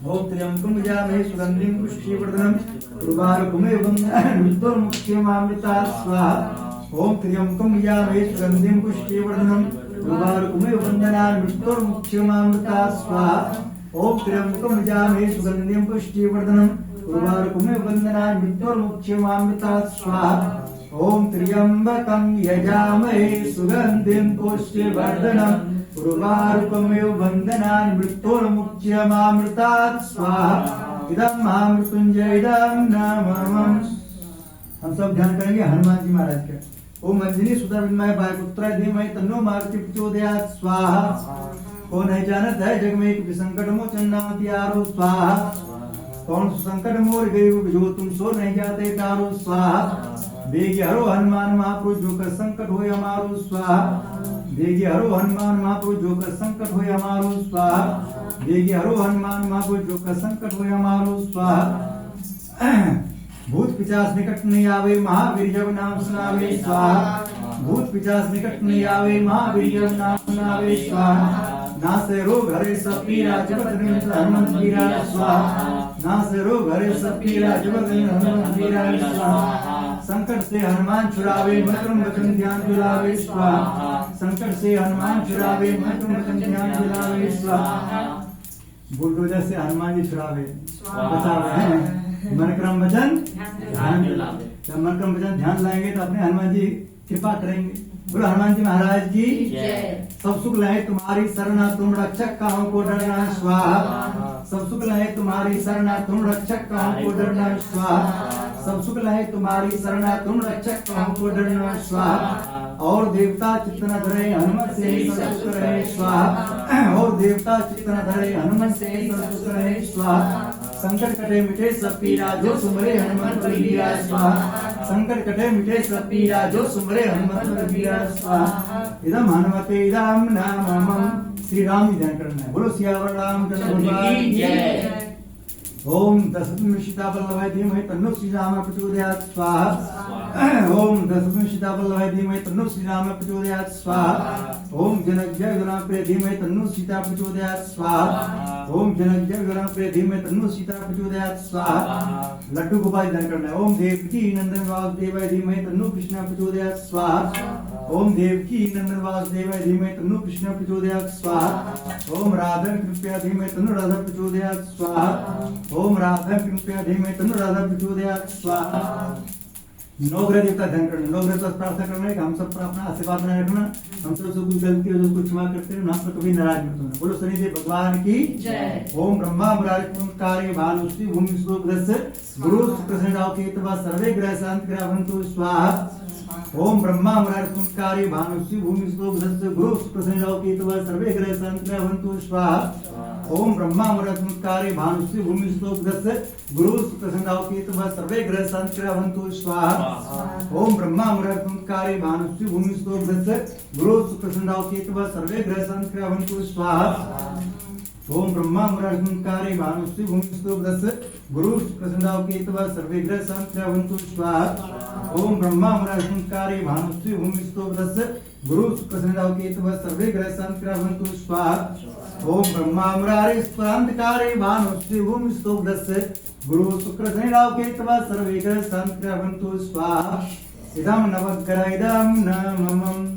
ओम त्र्यंबकं यजामहे सुगंधिं पुष्टिवर्धनम् उर्वारुकमिव बन्धनान् मृत्युर्मुच्यमामृतात् स्वाहा। ओम त्र्यंबकं यजामहे सुगंधिं पुष्टिवर्धनम् उर्वारुकमिव बन्धनान् मृत्युर्मुच्यमामृतात् स्वाहा। ओम त्र्यंबकं यजामहे सुगंधिं पुष्टिवर्धनम् उर्वारुकमिव बन्धनान् मृत्युर्मुच्यमामृतात् स्वाहा। ओम त्र्यंबकं यजामहे सुगंधिं पुष्टिवर्धनम् उर्वारुकमिव बन्धनान् मृत्युर्मुच्यमामृतात् स्वाहा। इदं महामृत्युंजय इदं नमः। हम सब ध्यान करेंगे हनुमान जी महाराज के। ओम अंजनी सुधा विन्मय वायुपुत्राय धीमहि तन्नो मारुति प्रचोदयात् स्वाहा। कौन है जानत है जग में एक विसंकट मोचन नामति आरो स्वाहा। कौन संकट मोर गए जो तुम सो नहीं जाते तारो स्वाहा। देगी हरो हनुमान महापुरुष जो कर संकट होय हमारो स्वाहा। देगी हरो हनुमान महापुरुष जो कर संकट होय हमारो स्वाहा। देगी हरो हनुमान महापुरुष जो कर संकट होय हमारो स्वाहा। भूत पिचास निकट नहीं आवे महावीर जब नाम सुनावे स्वाहा। भूत पिचास निकट नहीं आवे महावीर जब नाम सुनावे स्वाहा। नासे रोग हरे सब पीरा जगत निमित्त हनुमंत पीरा स्वाहा। नासे रोग हरे सब पीरा जगत निमित्त हनुमंत पीरा स्वाहा। संकट से हनुमान छुड़ावे मंत्र वचन ध्यान दिलावे स्वाहा। संकट से हनुमान छुड़ावे मंत्र वचन ध्यान दिलावे स्वाहा। बुलडोजर से हनुमान जी छुड़ावे बचावे हैं। मन क्रम वचन ध्यान दिलावे। जब मन क्रम वचन ध्यान लाएंगे तो अपने हनुमान जी कृपा करेंगे। बोलो हनुमान जी महाराज की जय। सब सुख लहे तुम्हारी शरणा तुम रक्षक काहू को डरना स्वाहा। सब सुख लहे तुम्हारी शरणा तुम रक्षक काहू को डरना स्वाहा। सब सुख लहे तुम्हारी शरणा तुम रक्षक काहू को डरना स्वाहा। और देवता चित्त न धरे हनुमत से सब सुख रहे स्वाहा। और देवता चित्त न धरे हनुमत से सब सुख रहे स्वाहा। संकट कटे मिटे सब पीरा जो सुमरे हनुमत बलबीरा स्वाहा। संकट कटे मिटे सब पीरा जो सुमरे हनुमत बलबीरा स्वाहा। इदम हनुमते इदम नामम। श्री राम जी ध्यान करना है। बोलो सियावर रामचंद्र भगवान की जय। ओम दशरथ सीता बल्लभाय धीमहि तन्नो श्री राम प्रचोदयात् स्वाहा। ओम दशरथ सीता बल्लभाय धीमहि तन्नो श्री राम प्रचोदयात् स्वाहा। ओम जनक जय गणप्रिय धीमहि तन्नो सीता प्रचोदयात् स्वाहा। ओम जनक जय गणप्रिय धीमहि तन्नो सीता प्रचोदयात् स्वाहा। लड्डू गोपाल ध्यान करना है। ओम देवकी नंदन वासुदेवाय धीमहि तन्नो कृष्ण प्रचोदयात् स्वाहा। ओम देवकी नंदन वासुदेवाय धीमहि तन्नो कृष्ण प्रचोदयात् स्वाहा। ओम राधा कृपया धीमहि तन्नो राधा प्रचोदयात् स्वाहा। ओम राधा कृपया धीमहि तन्नो राधा प्रचोदयात् स्वाहा। नवग्रह देवता ध्यान करना। नवग्रह देवता प्रार्थना करना है कि हम सब पर अपना आशीर्वाद बनाए रखना। हम सब से कुछ गलती हो तो क्षमा करते हैं। हम पर कभी नाराज मत होना। बोलो शनिदेव भगवान की जय। ओम ब्रह्मा मुरारिपुंकारी भानुश्री भूमि श्लोकस्य गुरु शुक्र राव केतवा सर्वे ग्रह शांति ग्रहवन्तु स्वाहा। ओम ब्रह्मा मुरारिपुंकारी भानुश्री भूमि श्लोकस्य गुरु शुक्र राव केतवा सर्वे ग्रह शांति ग्रहवन्तु स्वाहा। ओम ब्रह्मा मुरारिपुंकारी भानुश्री भूमि श्लोकस्य गुरु शुक्र राव केतवा सर्वे ग्रह शांति ग्रहवन्तु स्वाहा। ओम ब्रह्मा मुरारिपुंकारी भानुश्री भूमि श्लोकस्य गुरु शुक्र राव केतवा सर्वे ग्रह शांति ग्रहवन्तु स्वाहा। ओम ब्रह्मा मुरारिपुंकारी भानुश्री भूमि श्लोकस्य गुरु शुक्र राव केतवा सर्वे ग्रह शांति ग्रहवन्तु स्वाहा। ओम ब्रह्मा मुरारिपुंकारी भानुश्री भूमि श्लोकस्य गुरु शुक्र राव केतवा सर्वे ग्रह शांति ग्रहवन्तु स्वाहा। ओम ब्रह्मा मुरारी स्फुरांतकारी भानुश्री भूमि श्लोकस्य गुरु शुक्र राव केतवा सर्वे ग्रह शांति ग्रहवन्तु स्वाहा। इदम नवग्रह इदम नमम।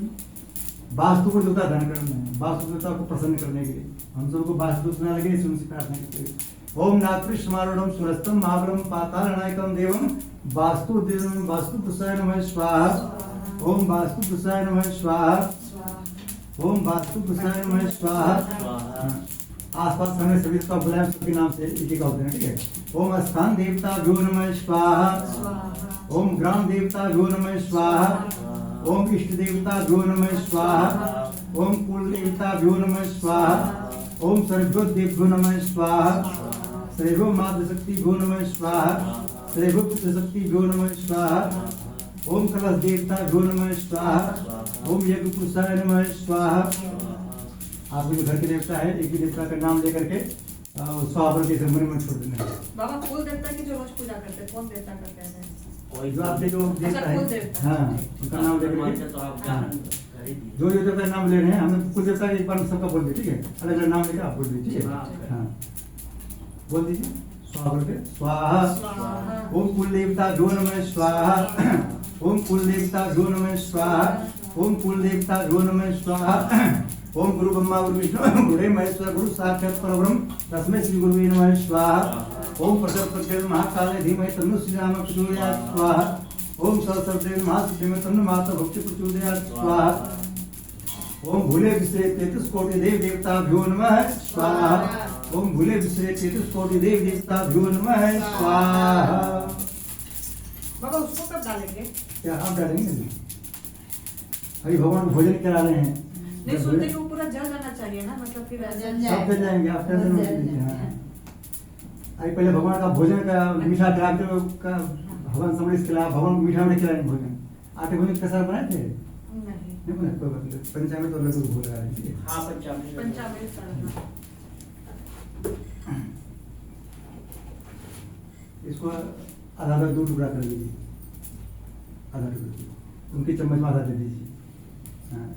वास्तु को देवता ध्यान करना है। वास्तु देवता को प्रसन्न करने के लिए हम सबको वास्तु सुना लगे सुनसी प्रार्थना करते हैं। ओम नागपृष्ठ समारूढ़म सुरस्तम महाबलम पाताल नायकम देवम वास्तु देवम वास्तु पुरुषाय नमः स्वाहा। ओम वास्तु पुरुषाय नमः स्वाहा। ओम वास्तु पुरुषाय नमः स्वाहा। आसपास समय सभी का बुलाएं सबके नाम से एक एक होते हैं। ठीक है। ओम स्थान देवता भ्यो नमः स्वाहा। ओम ग्राम देवता भ्यो नमः स्वाहा। ओम इष्ट देवता भ्यो नमः स्वाहा। ओम कुल देवता भ्यो नमः स्वाहा। ओम सर्वभूत देवभ्यो नमः स्वाहा। सर्वो मातृ शक्ति भ्यो नमः स्वाहा। सर्वो पुत्र शक्ति भ्यो नमः स्वाहा। ओम कलश देवता भ्यो नमः स्वाहा। ओम यज्ञ पुरुषाय नमः स्वाहा। आप जो घर के देवता है एक ही देवता का नाम लेकर के स्वाहा के मन में छोड़ देना। बाबा कुल देवता की जो रोज पूजा करते हैं कौन देवता करते हैं? जो आपके जो देवता अच्छा, कुल देवता। है हाँ उनका नाम लेकर तो आप के हाँ जो जो देवता का नाम ले रहे हैं हमें कुल देवता एक बार सबका बोल दीजिए। ठीक है। अलग अलग नाम लेकर आप बोल दीजिए। ठीक है। हाँ बोल दीजिए स्वाहा बोल के स्वाहा। ओम कुल देवता भ्यो नमः स्वाहा। ओम कुल देवता भ्यो नमः स्वाहा। ओम कुल देवता भ्यो नमः स्वाहा। ओम गुरु ब्रह्मा गुरु विष्णु गुरु महेश्वर गुरु साक्षात् परब्रह्म तस्मै श्री गुरुवे नमः स्वाहा। ओम प्रचर महाकाले धीमहि तन्नो श्री राम प्रचोदयात् स्वाहा। ओम सहस्रदेव महासिद्धि तन्नो माता भक्ति प्रचोदयात् स्वाहा। ओम भूले विश्रे 33 कोटि देव देवता भ्यो नमः स्वाहा। ओम भूले विश्रे 33 कोटि देव देवता भ्यो नमः स्वाहा। बाबा उसको कब डालेंगे? क्या आप डालेंगे? अभी भगवान को भोजन करा रहे हैं। नहीं सुनते कि वो पूरा जल जाना चाहिए ना, मतलब फिर ऐसा सब जल जाएंगे आप टेंशन मत लीजिए। हाँ अभी पहले भगवान का भोजन का मीठा खिलाते हो का भगवान समझ खिला, भगवान को मीठा में खिलाए भोजन। आटे भोजन के साथ बनाए थे नहीं। नहीं बनाए, कोई बात नहीं। पंचामृत और लड्डू भोग लगा रहे थे। हाँ पंचामृत पंचामृत करना। इसको आधा आधा 2 टुकड़ा कर लीजिए, आधा टुकड़ा उनकी चम्मच में आधा दे दीजिए। हाँ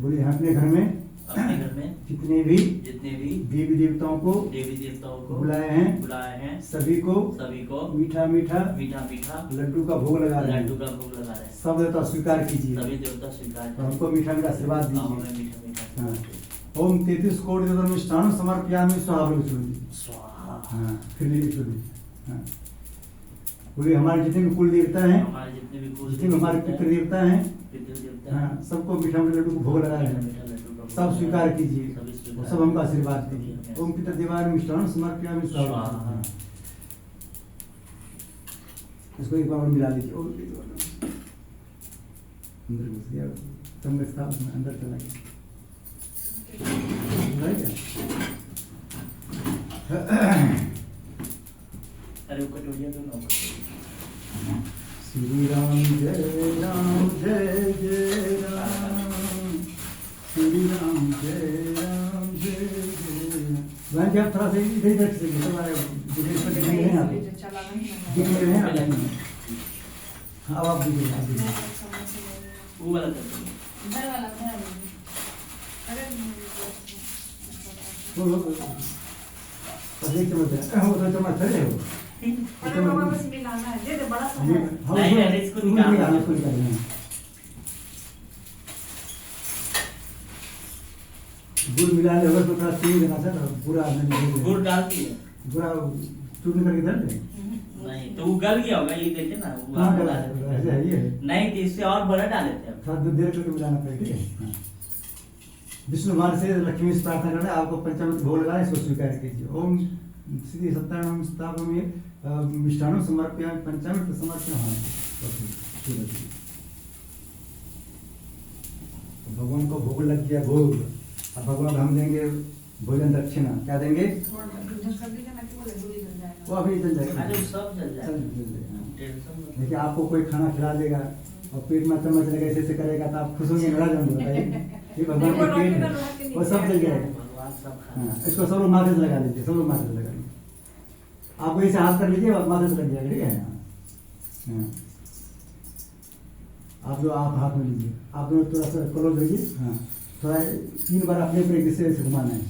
बोलिए अपने घर में जितने भी देवी देवताओं को बुलाए हैं सभी को मीठा मीठा लड्डू का भोग लगा रहे हैं। सब देवता स्वीकार कीजिए, हमको मीठा मीठा आशीर्वाद दीजिए। हाँ ओम 33 कोटि मिष्टान समर्पयामि स्वाहा। हाँ फिर हाँ बोलिए हमारे जितने भी कुल देवता हैं, जितने भी हमारे पितृ देवता हैं, हाँ सबको मीठा मीठा लड्डू को भोग लगा रहे हैं। सब स्वीकार कीजिए और सब हमको आशीर्वाद दीजिए। ओम पितर देवाय मिष्टान समर्पयामि स्वाहा। इसको एक बार मिला लीजिए। ओम अंदर घुस गया, चम्मच था उसमें अंदर चला गया। अरे कटोरिया तो ना श्री राम जय राम जय जय राम, श्री राम जय राम जय जय राम। आप थोड़ा सा इधर इधर से दिख रहे हैं आप, दिख रहे हैं आप। अब आप दीजिए, आप दीजिए। वो वाला कर दो। इधर वाला अरे एक चम्मच है, वो 2 चम्मच है वो। अरे बाबा बस मिलाना है, दे दे बड़ा सा है। नहीं, इसको निकालना। इसको निकालना। गुड़ मिला ले तो थोड़ा चीनी देना सर, पूरा गुड़ डालती है पूरा चूर्ण करके डाल दे। नहीं तो वो गल गया होगा, ये देखे ना वो हाँ, आप गला डाल है, देते ऐसे है ये। हैं। नहीं तो इससे और बड़ा डाल देते हैं। थोड़ा दूध देर करके मिलाना पड़ेगा, ठीक है। हाँ। विष्णु भगवान से लक्ष्मी से प्रार्थना करना है, आपको पंचामृत भोग लगाना है, इसको स्वीकार कीजिए। ओम श्री सत्यानाम स्थापयामि मिष्टान्नं समर्पयामि पंचामृत समर्पयामि। हाँ ठीक है। भगवान को भोग लग गया, भोग। अब भगवान हम देंगे भोजन दक्षिणा, क्या देंगे? वो अभी जल जाएगा। अरे सब जल जाएगा। टेंशन देखिए, आपको कोई खाना खिला देगा और पेट में चम्मच लगे ऐसे करेगा तो आप खुश होंगे, नाराज होंगे? बताइए। ये भगवान के पेट है, वो सब जल जाएगा। भगवान सब हाँ, इसको सब लोग माथे से लगा लीजिए, सब लोग माथे से लगा लीजिए। आपको इसे हाथ कर लीजिए, माथे से लग जाएगा, ठीक है। हाँ। आप जो आप हाथ में लीजिए, आप दोनों थोड़ा सा क्लोज रहिए। हाँ थोड़ा 3 बार अपने ऊपर एक दूसरे से घुमाना है,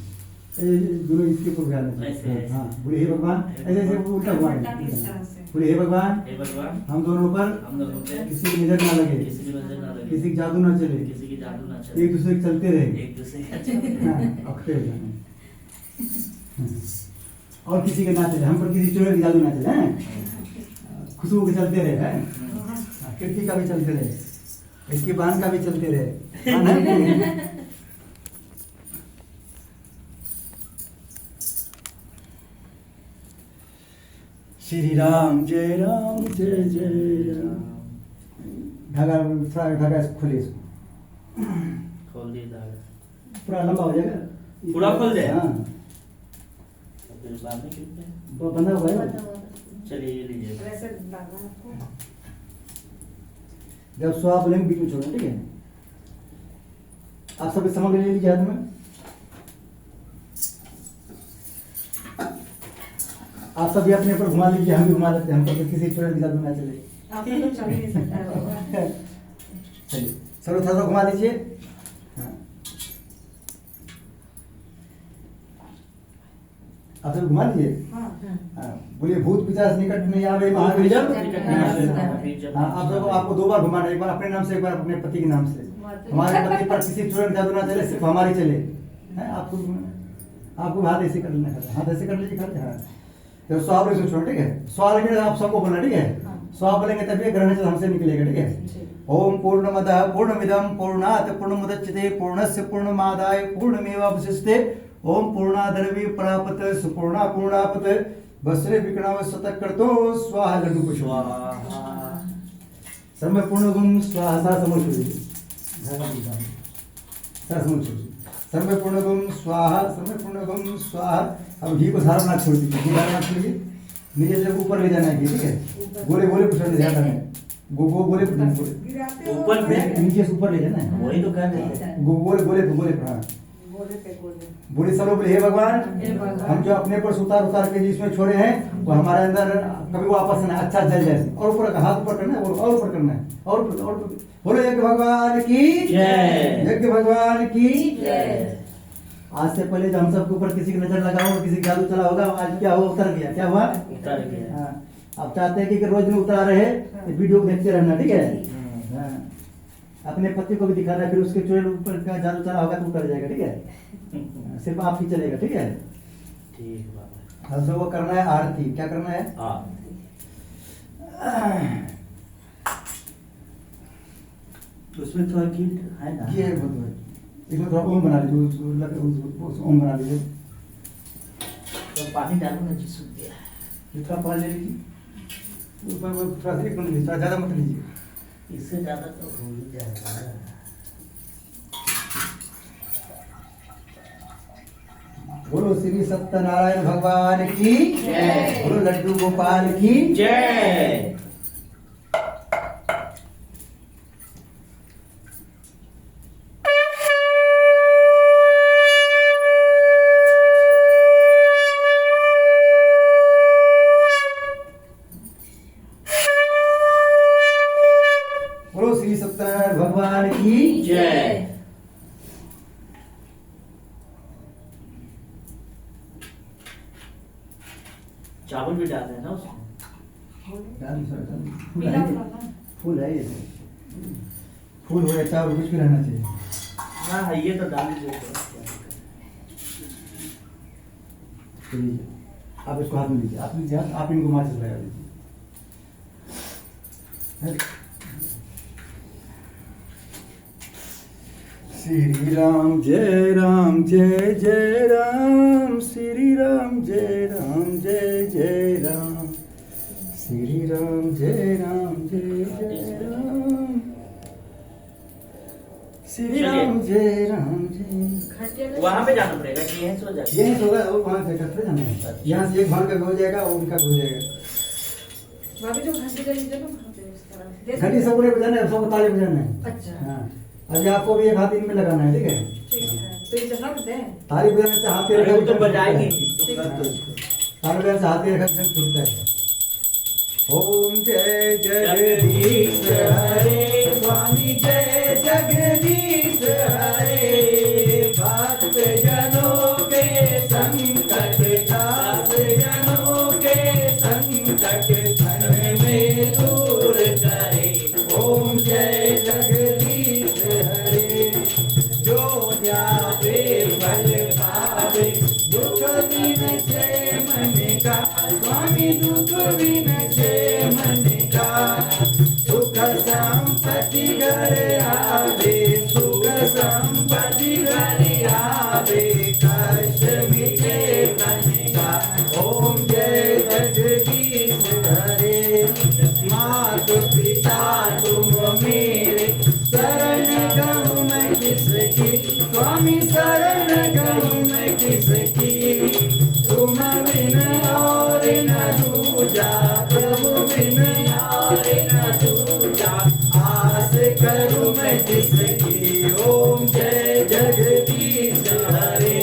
दोनों इसके ऊपर ध्यान रखिए। हाँ बोले हे भगवान, ऐसे ऐसे उल्टा घुमाना है। बोले हे भगवान, हम दोनों पर किसी की नजर ना लगे, किसी की जादू ना चले, एक दूसरे के चलते रहे। हाँ, अखड़े हो जाना है। और किसी के ना चले, हम पर किसी चोर की जादू ना चले, हैं खुशबू के चलते रहे, हैं खिड़की का भी चलते रहे, इसकी बांध का भी चलते रहे। बांध है कि नहीं? श्री राम जय राम जय जय राम। धागा थोड़ा धागा खोलिए, इसको खोल दिए धागा, पूरा लंबा हो जाएगा, पूरा खोल दे। हाँ फिर बाद में क्यों है? वो बंधा हुआ है। चलिए ये लीजिए। वैसे डालना है आपको। जब स्वाहा बोलेंगे बीच में छोड़ना, ठीक है। आप सब सामग्री ले लीजिए हाथ में। आप सभी अपने पर घुमा लीजिए, हम भी घुमा लेते हैं, हम तो किसी चोर की जादू ना चले। आप तो चल ही नहीं सकता है। चलिए सर थोड़ा सा घुमा लीजिए। हाँ आप सब घुमा लीजिए। हाँ बोलिए भूत पिशाच निकट नहीं आवे महावीर जब। हाँ आप सबको आपको 2 बार घुमाना, एक बार अपने नाम से, एक बार अपने पति के नाम से। हमारे पति पर किसी चोर की जादू ना चले, सिर्फ हमारी चले। हैं आपको हाथ ऐसे कर लेना, हाथ ऐसे कर लीजिए खाते। हाँ जब स्वाहा इसमें छोड़, ठीक है। स्वाहा लेके आप सबको बोलना, ठीक है। स्वाहा बोलेंगे तभी ग्रहण से हमसे निकलेगा, ठीक है। ओम पूर्णमदः पूर्णमिदं पूर्णात् पूर्णमुदच्यते पूर्णस्य पूर्णमादाय पूर्णमेवावशिष्यते ओम पूर्णाद्रव्ये परापत सुपूर्णा पूर्णापत वस्त्रे विकणाव शतक्रतो स्वाहा लड्डू को स्वाहा। सर्व पूर्णगुण स्वाहा सरसमोर ठेवली सरसमोर ठेवली सर्व पूर्णगुण स्वाहा सर्व पूर्णगुण स्वाहा। अब घी को सारा नाक छोड़ दीजिए, घी सारा नाक छोड़िए, नीचे से ऊपर ले जाना है घी, ठीक है। गोले गोले पुश करने ध्यान रखना है, गोले गिराते हो ऊपर पे? नीचे से ऊपर ले जाना है, वही तो कर रहे हैं। गोले गोले गोले हाँ गोले पे गोले। बोले सब लोग बोले हे भगवान हे भगवान। हम जो अपने पर उतार उतार के जिसमें छोड़े हैं वो हमारे अंदर कभी वापस ना अच्छा जल जाए, और ऊपर हाथ ऊपर करना है और ऊपर करना है और ऊपर। बोलो यज्ञ भगवान की जय। यज्ञ भगवान की जय। आज से पहले जो हम सबके ऊपर किसी की नजर लगा हो, किसी का जादू चला होगा, आज क्या हुआ, उतर गया। क्या हुआ? उतर गया। हाँ। आप चाहते हैं कि रोज में उतरा रहे, वीडियो को देखते रहना, ठीक है। हम्म। हाँ। अपने पति को भी दिखाना, फिर उसके चोर ऊपर का जादू चला होगा तो उतर जाएगा, ठीक है। सिर्फ आप ही चलेगा, ठीक है। ठीक बाबा। हम सबको करना है आरती। क्या करना है? हाँ। उसमें थोड़ा घी है ना? ये मतलब इसमें थोड़ा ओम बना लीजिए, ओम बना लीजिए। तो पानी डालो ना जी, सूख गया। ये थोड़ा पानी ले लीजिए, ऊपर वो थोड़ा सा एक मिनट लीजिए, थोड़ा ज्यादा मत लीजिए। इससे ज्यादा तो हो ही जाएगा। बोलो श्री सत्यनारायण भगवान की जय। बोलो लड्डू गोपाल की जय। बोलो श्री सत्यनारायण भगवान की जय। चावल भी डाल देना उसमें। डाल सर, डाल। फूल पीला है ये। वाला ना? फूल है ये, फूल हो या चावल कुछ भी रहना चाहिए। हाँ ये तो डाल दीजिए। चलिए, आप इसको हाथ में लीजिए, आप लीजिए हाथ, आप इनको माचिस लगा दीजिए। श्री राम जय राम जय जय राम, श्री राम जय राम जय जय राम, श्री राम जय राम जय जय राम, श्री राम जय राम जय। खटिया में- वहाँ पे जाना पड़ेगा कि यहीं से हो जाएगा? यही होगा, और वहाँ से करते जाना है। यहाँ से एक भाग का हो जाएगा और उनका हो जाएगा। भाभी जो घंटी का लीजिए ना, खाते हैं इस तरह। दे- घंटी सबको नहीं बजाना है, सबको ताली बजाना है। अच्छा। हाँ, अभी आपको भी एक हाथ इनमें लगाना है, ठीक है। ठीक है, तो ये जगह पे दें। ताली बजाने से हाथ के अरे वो रेखा तो बजाएगी। ठीक तुम है। कर दो इसको। ताली बजाने से हाथ के रेखा छूटता है। ओम जय जगदीश हरे, स्वामी जय जगदीश हरे, भक्त जनों के संकट दास जनों के संकट क्षण में दूर करे। ओम जय जगदीश हरे, जो ध्यावे फल पावे, दुख बिन से मन का, स्वामी दुख बिन से मन का, सुख संपत्ति घर आवे, सुख संपत्ति घर आवे, कष्ट मिटे मन का। ओम जय जगदीश हरे, मात पिता तुम मेरे, शरण गहूँ मैं किसकी, स्वामी शरण गहूँ मैं किसकी, तुम बिन और न दूजा, प्रभु बिन और न दूजा, आस करूँ मैं किसकी। ओम जय जगदीश हरे,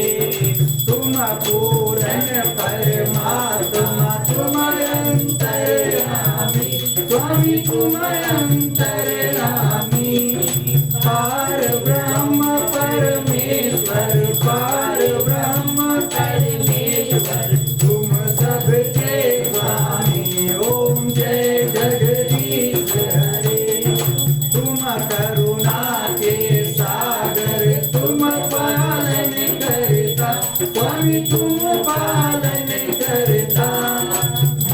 तुम पूर्ण परमात्मा, तुम अंतर्यामी, स्वामी तुम अंतर्यामी, पार ब्रह्म परमेश्वर, पार ब्रह्म परमेश्वर, तुम सबके स्वामी। ओम जय जगदीश हरे, तुम करुणा के सागर, तुम पालन करता, स्वामी तुम पालन करता,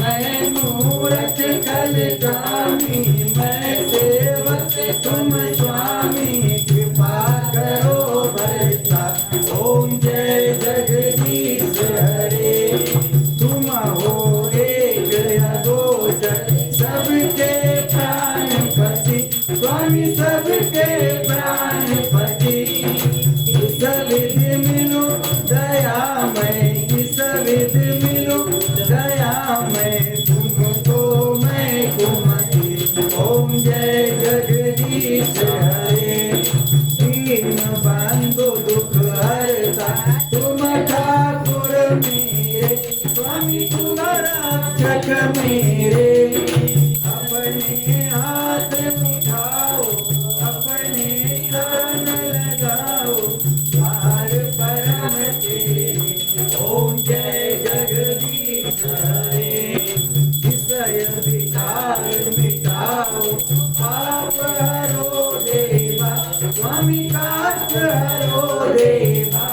मैं मूरत कलकामी, मैं सेवक तुम स्वामी, कृपा करो भरता। ओम जय जगदीश हरे, तुम हो एक अगोचर, सबके प्राण पति, स्वामी सबके प्राणपति, इस विधि मिलो दयामय, इस विधि मिलो दयामय, तुमको मैं कुमति। ओम जय जगदीश हरे, दीन बंधु दुख हरता, तुम ठाकुर मेरे, स्वामी तुम रक्षक मेरे। अपने हाथ उठाओ, अपने शरण लगाओ, द्वार परम तेरे। ओम जय जगदीश हरे, विषय विकार मिटाओ, पाप हरो देवा, स्वामी काष्ट हरो देवा।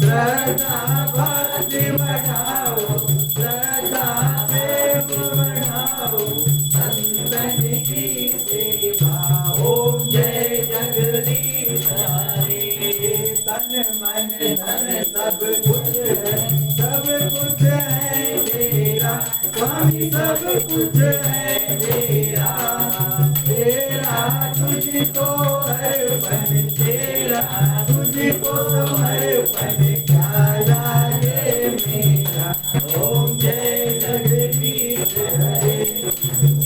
श्रद्धा भक्ति बढ़ाओ, श्रद्धा प्रेम बढ़ाओ, संतन की सेवा। ओम जय जगदीश हरे, तन मन धन सब कुछ है, सब कुछ है तेरा, स्वामी सब कुछ है तेरा। तेरा तुझको अर्पण, तेरा तुझको समर्पण, क्या लागे मेरा। ओम जय जगदीश हरे,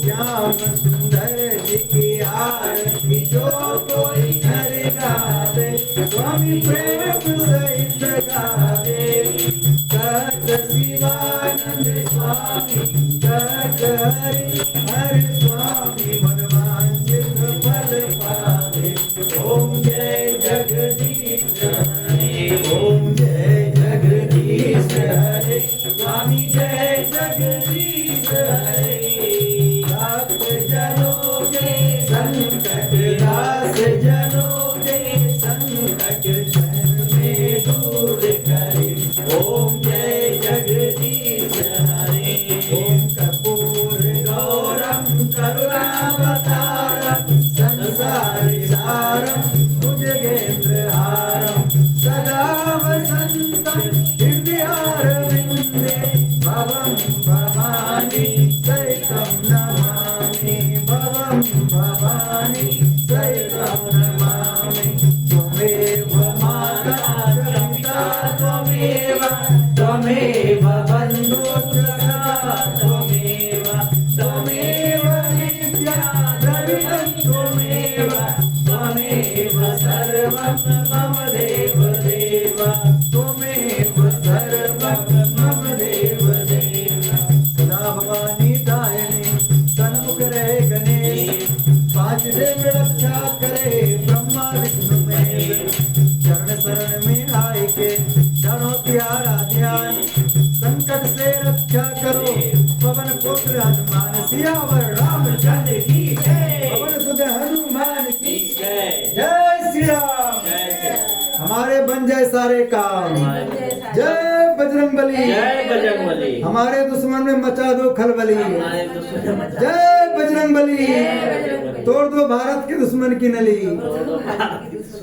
श्याम सुंदर जी की आरती जो कोई घर गावे, स्वामी प्रेम सहित गावे। सत शिवानंद स्वामी, सत हरि हर स्वामी, मनवांछित फल पावे। ओम जय जगदीश हरे, ओम जय जगदीश हरे, स्वामी जय जगदीश हरे। भक्त जनों के संकट, दास जनों के संकट, क्षण में दूर करे। ओम जय जगदीश हरे, ओम कर्पूर गौरम करुणावतारम, संसार सारम भुजगेन्द्रहारम, सदा वसंतं हृदयारविन्दे, भवं भवानी सहितं नमामि, भवं भवानी सहितं नमामि। त्वमेव माता पिता त्वमेव, त्वमेव बन्धुसखा त्वमेव, त्वमेव विद्या द्रविणं त्वमेव, त्वमेव सर्वं मम देव देव, त्वमेव सर्वं मम देव देव। सदा भवानी दायिनी, सन्मुख रहे गणेश, पांच देव रक्षा करे ब्रह्मा विष्णु महेश। चरण शरण में आए के धनो तिहारा ध्यान, संकट से रक्षा करो पवन पुत्र हनुमान, सियावर रामचंद्र की जय, पवन सुत हनुमान की जय। जय श्री राम, हमारे बन जाए सारे काम। जय बजरंगबली, जय बजरंगबली, हमारे दुश्मन में मचा दो खलबली। हमारे दुश्मन मचा जय बजरंगबली, तोड़ दो भारत के दुश्मन की नली,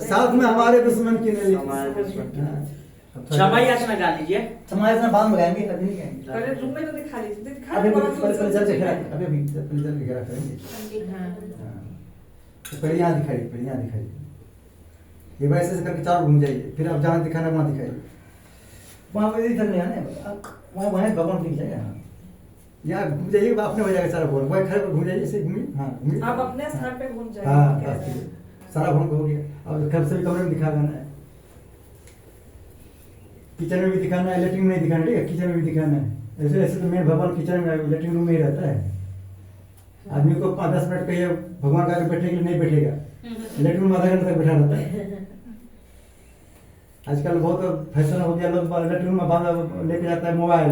साथ में हमारे दुश्मन की नली। हमारे दुश्मन। क्षमा याचना गा लीजिए। हमारे साथ बाद में गाएंगे, अभी नहीं गाएंगे। पहले रूम में तो दिखा लीजिए, दिखा अभी लो, पहले चल के घेरा, अभी पहले चल के घेरा करेंगे। हाँ। तो पहले यहाँ दिखाइए, पहले यहाँ दिखाइए, ये वैसे से करके चार घूम जाइए, फिर आप जहाँ दिखाना वहाँ दिखाइए। वहाँ पे इधर नहीं आना, वहाँ वहाँ भगवान दिख जाएगा। यहाँ घूम जाइए, आपने हो जाएगा सारा भवन, वही घर पर घूम जाइए, ऐसे घूमिए। हाँ घूमिए, आप अपने स्थान पे घूम जाइए। हाँ बस ठीक है। सारा भवन हो गया। अब घर से भी कमरे में दिखा देना है, किचन में भी दिखाना है, लेटरिन में नहीं दिखाना, ठीक है, किचन में भी दिखाना है। ऐसे ऐसे तो मेन भगवान किचन में, लेटरिन रूम में ही रहता है। आदमी को 5-10 मिनट कहिए भगवान का आगे बैठने के लिए नहीं बैठेगा, लेटरिन में आधा घंटा तक बैठा रहता है। आजकल बहुत फैशन हो गया, लोग लेटरिन में बांध लेके जाता है मोबाइल।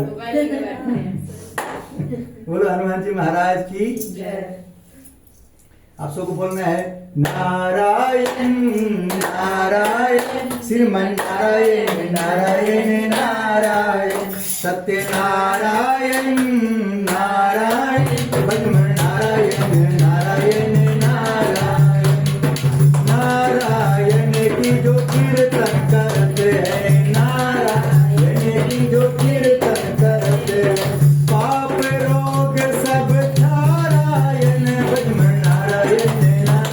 बोलो हनुमान जी महाराज की जय। आप सबको बोलना है नारायण नारायण श्रीमन नारायण नारायण नारायण सत्य नारायण नारायण भगवान नारायण नारायण नारायण नारायण की जो कीर्तन करते हैं, नारायण की जो कीर्तन करते हैं, पाप रोग सब नारायण भगवान नारायण नारायण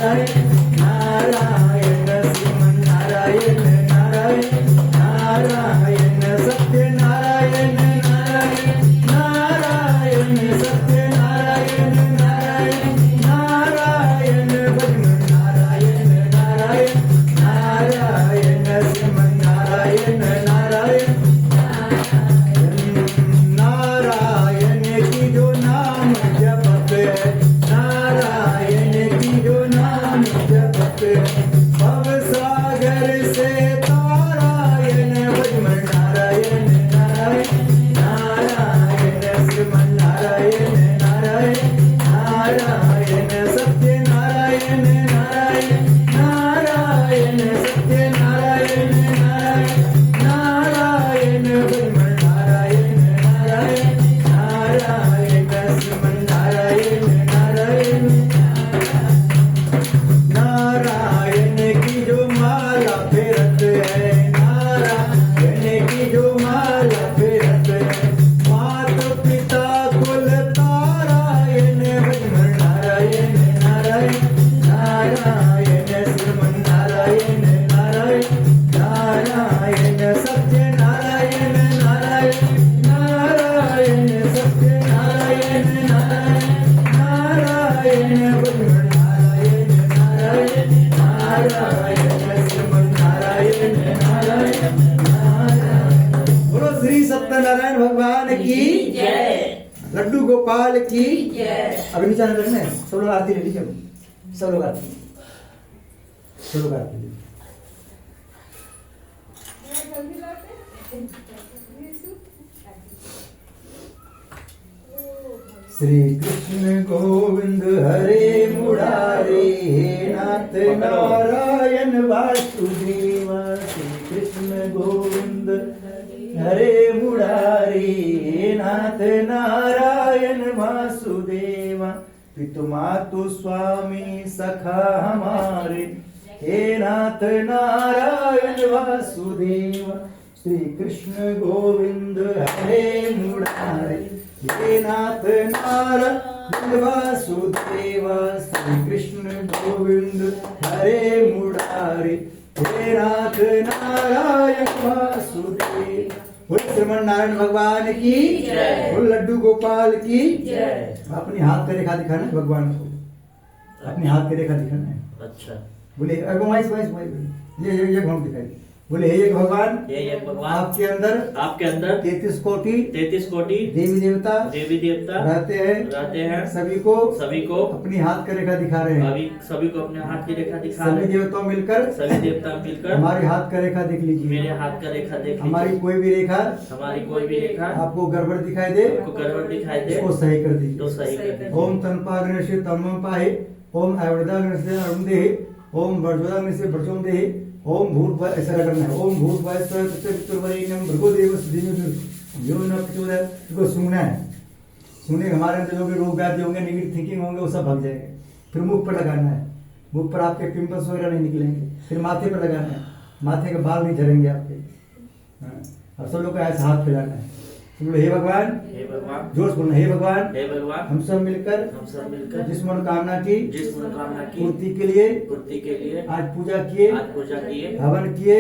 लड्डू गोपाल की जय। अभी नीचे आने लगना है, सब लोग आरती ले लीजिए, सब लोग आरती, सब लोग आरती लीजिए। श्री कृष्ण गोविंद हरे मुरारे, हे नाथ नारायण वासुदेव। श्री कृष्ण गोविंद हरे मुरारे, हे नाथ नारायण वासुदेव। पितुमातु स्वामी सखा हमारे, हे नाथ नारायण वासुदेव। श्री कृष्ण गोविंद हरे मुरारे, हे नाथ नारायण वासुदेव। श्री कृष्ण गोविंद हरे मुरारे, हे नाथ नारायण वासुदेव। बोल श्रीमन नारायण भगवान की जय। बोल लड्डू गोपाल की जय। अपनी हाथ का रेखा दिखाना है भगवान को, अपनी हाथ की रेखा दिखाना है। अच्छा। बोले ये घूम दिखाई। बोले हे एक भगवान, ये भगवान आपके अंदर 33 कोटि 33 कोटि देवी देवता रहते हैं। सभी को अपनी हाथ का रेखा दिखा रहे हैं। अभी सभी को अपने हाथ की रेखा दिखा सभी रहे हैं। देवता मिलकर हमारे हाथ का रेखा देख लीजिए। मेरे हाथ का रेखा देख हमारी कोई भी रेखा आपको गड़बड़ दिखाई दे, उसको सही कर दीजिए। तो सही कर दीजिए। ओम तन्पाग्नि से तन्मं पाहि, ओम आयुर्वेदाग्नि से अरुण देहि, ओम वर्जोदाग्नि से वर्जोम देहि, ओम भूर्भुवः ऐसा करना है। ओम भूर्भुवः स्वः तत्सवितुर्वरेण्यं भर्गोदेवस्य धीमहि यो न प्रचोदयात्। इसको सुनना है। सुने हमारे अंदर जो भी रोग व्याधि होंगे, नेगेटिव थिंकिंग होंगे, वो सब भाग जाएंगे। फिर मुख पर लगाना है, मुख पर आपके पिंपल्स वगैरह नहीं निकलेंगे। फिर माथे पर लगाना है, माथे के बाल नहीं झड़ेंगे आपके। हाँ, और सब लोग को ऐसा हाथ फैलाना है। तुम लोग हे भगवान जोर से बोलना, हे भगवान हम सब मिलकर जिस मनोकामना की पूर्ति के लिए आज पूजा किए, हवन किए।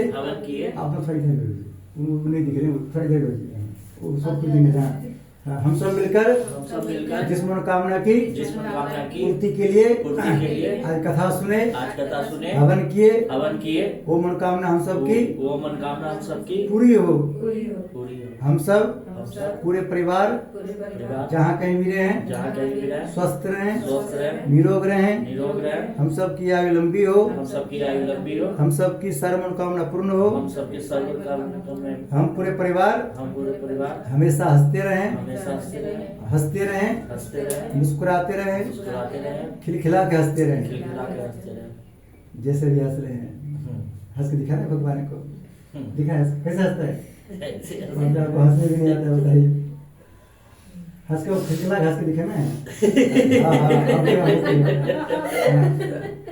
आप लोग थोड़ी देर वो नहीं दिख रहे, थोड़ी देर वो सब कुछ नहीं है। हम सब मिलकर जिस मनोकामना की पूर्ति के लिए आज कथा सुने, हवन किए। वो मनोकामना हम सबकी पूरी हो। हम सब पूरे परिवार जहाँ कहीं भी रहें, स्वस्थ रहें, निरोग रहें। हम सब की आयु लंबी हो, हम सब की सर्व मनोकामना पूर्ण हो। हम पूरे परिवार हमेशा हंसते रहें, मुस्कुराते रहें, खिलखिला के हंसते रहें। जैसे भी हंस रहे हैं, हंस के दिखा रहे भगवान को, दिखा कैसे हंसता है। आपको हंसने भी नहीं आता, बताइए। हंस के खिलखिला हंस के दिखे ना।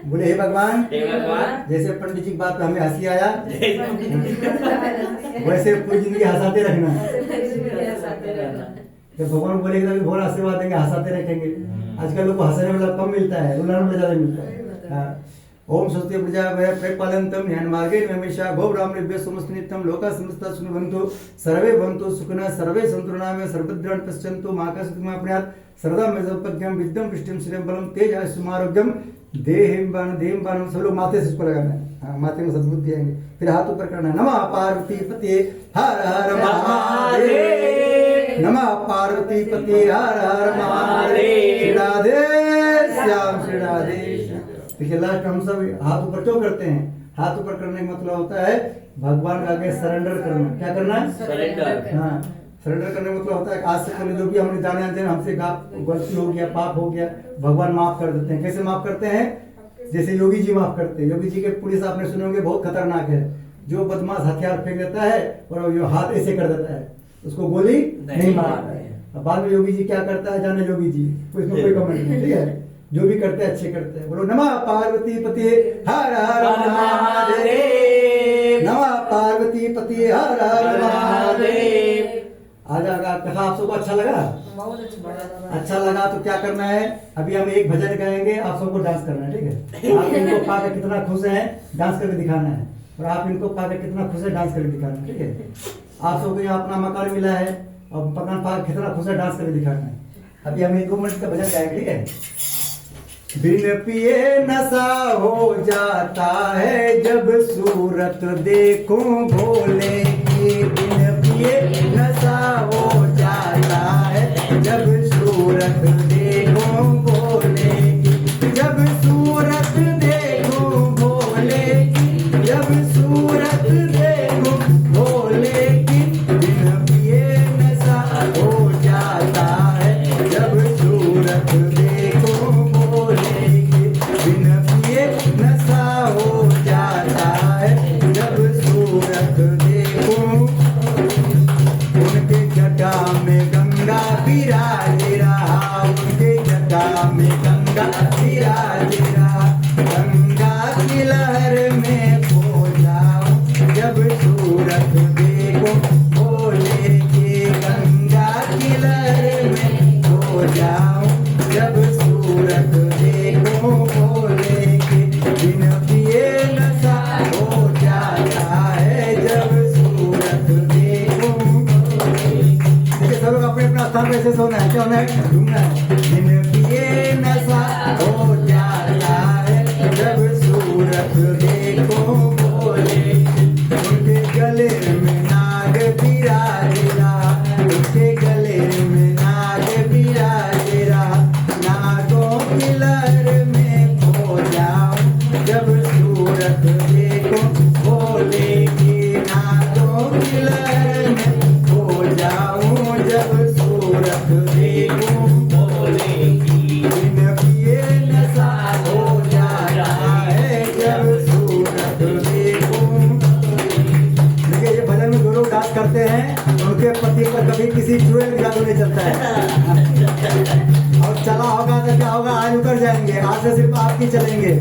बोले हे भगवान, जैसे पंडित जी की बात पे हमें हंसी आया, वैसे पूरी जिंदगी हंसाते रखना। जब भगवान बोलेगा तो बहुत आशीर्वाद देंगे, हंसाते रखेंगे। आजकल लोग को हंसने वाला कम मिलता है, रुलाने वाला ज्यादा मिलता है। ओम स्वस्ति प्रजाभ्यः परिपालयन्तं न्यायेन मार्गेण हमेशा गो ब्राह्मणेभ्यः समस्तु नित्यं लोकाः समस्ताः सुखिनो सर्वे भवन्तु सुखिनः सर्वे सन्तु निरामयाः सर्वभद्राणि पश्यन्तु मा कश्चित् माप्नुयात् सर्वदा मे सौभाग्यं विद्यं पुष्टिं श्रियं बलं तेज आयुष्यमारोग्यं देहिं बाणं। सब लोग माथे से इसको लगाना है। हाँ, माथे में सद्बुद्धि आएंगे। फिर हाथ ऊपर करना है। नमः पार्वती पते हर हर महादेव, नमः पार्वती पते हर हर महादेव। श्री राधे श्याम, श्री राधे श्याम। देखिए लास्ट हम सब हाथ ऊपर क्यों करते हैं? हाथ ऊपर करने का मतलब होता है भगवान के आगे सरेंडर करना। क्या करना है? सरेंडर। हाँ, सरेंडर करने का मतलब होता है आज से पहले जो भी हमने जाने आते हैं, हमसे गलती हो गया, पाप हो गया, भगवान माफ कर देते हैं। कैसे माफ करते हैं? जैसे योगी जी माफ करते हैं। योगी जी के पुलिस आपने सुने होंगे, बहुत खतरनाक है। जो बदमाश हथियार फेंक देता है और जो हाथ ऐसे कर देता है, उसको गोली नहीं मारता है। अब बाद में योगी जी क्या करता है जाने योगी जी, इसमें कोई कमेंट नहीं। ठीक है, जो भी करते हैं अच्छे करते हैं। बोलो नमः पार्वती पति हर हर महादेव, नमः पार्वती पति हर हर महादेव। आज कथा आप सबको अच्छा लगा? बहुत अच्छा लगा तो क्या करना है, अभी हम एक भजन गाएंगे, आप सबको डांस करना है। ठीक है, आप इनको पाकर कितना खुश हैं डांस करके दिखाना है, और आप इनको पाकर कितना खुश है डांस करके दिखाना है। ठीक है, आप सबको यहाँ अपना मकान मिला है और मकान पाकर कितना खुश है डांस करके दिखाना है। अभी हम 2 मिनट का भजन गाएंगे। ठीक है। बिन पिए नशा हो जाता है जब सूरत देखूं भोले की। बिन पिए नशा हो जाता है जब सूरत से सोना है, क्या होना है, घूमना है। बिन पिए नशा हो जाता है जब सूरत देखो बोले, उनके गले में नाग बिराजेरा, उनके गले में नाग बिराजेरा, नागों की लहर में खो जाऊं जब सूरत देखो बोलेगी, नागों की लहर में खो जाऊं जब सूरत देखो बोलेगी, बिन पिए नशा हो जाता है जब सूरत देखो। देखिए ये भजन में जो लोग डांस करते हैं उनके पति पर कभी किसी चूहे का जादू नहीं चलता है। और चला होगा तो क्या होगा, आज उतर जाएंगे, आज से सिर्फ आप ही चलेंगे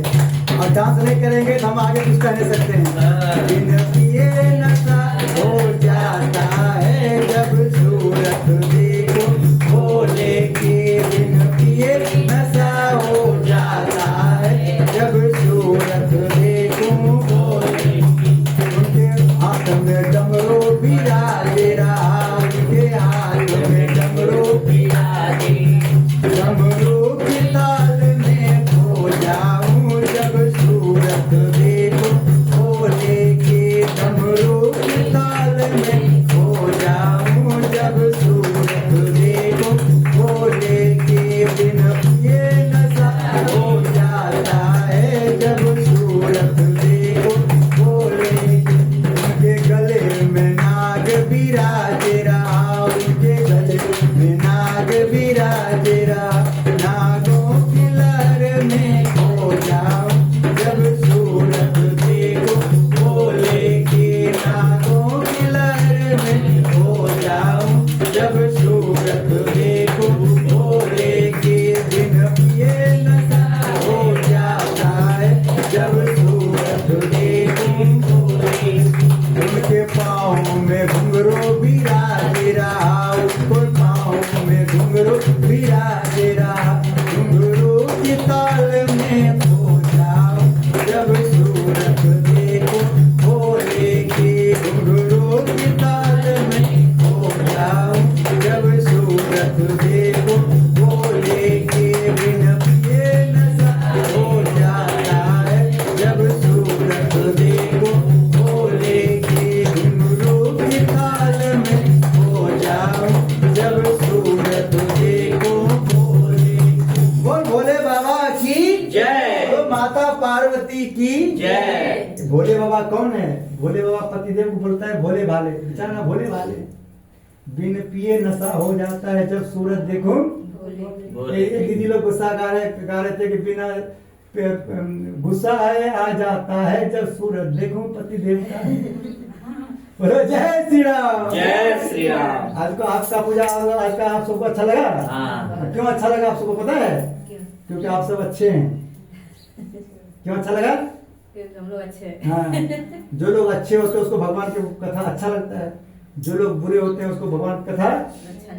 और डांस नहीं करेंगे तो हम आगे कुछ कह नहीं सकते हैं। बिन पिए नशा हो जाता है जब सूरत देखो बोले के, बिन पिए नशा हो जाता है जब सूरत देखो बोले, उनके हाथ में डमरू बिराजे रहा, उनके हाथ में डमरू बिराजे, डमरू की ताल में खो जाऊं जब सूरत देखो बोले के, डमरू की ताल में खो जाऊं जब सूरत देखो बोले के, बिन पिए नशा हो जाता है जब सूरत देखो बोले के, उनके गले में नाग बिराजे रहा, उनके गले में नाग बिराजे रहा, नागों की लहर में खो जाऊं जब सूरत देखो बोले के, नागों की लहर में खो जाऊं जब सूरत देखो बोले के, बिन पिए नशा हो जाता है जब सूरत देखो बोले, उनके पाँव में घुंघरू बिराजे रहा, उनको पाँव में घुंघरू बिराजे रहा, घुंघरू की ताल में खो जाऊं जब सूरत देखो बोले के, घुंघरू की ताल में खो जाऊं जब सूरत देखो बोले के, बिन पिए नशा हो जाता है जब सूरत देखो बोले के, घुंघरू की ताल में खो जाऊं जब सूरत देखो बोले। बोल भोले बाबा की जय। बोल माता पार्वती की जय। भोले बाबा कौन है, भोले बाबा पतिदेव को बोलता है भोले भाले, बेचारा भोले भाले, बिन पिए नशा हो जाता है जब सूरत देखो। एक दीदी लोग गुस्सा गा रहे थे कि बिना गुस्सा आए आ जाता है जब सूरत देखो पतिदेव का। बोलो जय श्री राम। जय श्री राम। आज को आपका पूजा, आज का आप सबको अच्छा लगा? हाँ। क्यों अच्छा लगा आप सबको पता है? क्योंकि आप सब अच्छे हैं। क्यों अच्छा लगा? हम लोग अच्छे हैं। हाँ, जो लोग अच्छे होते हैं उसको भगवान की कथा अच्छा लगता है, जो लोग बुरे होते हैं उसको भगवान की कथा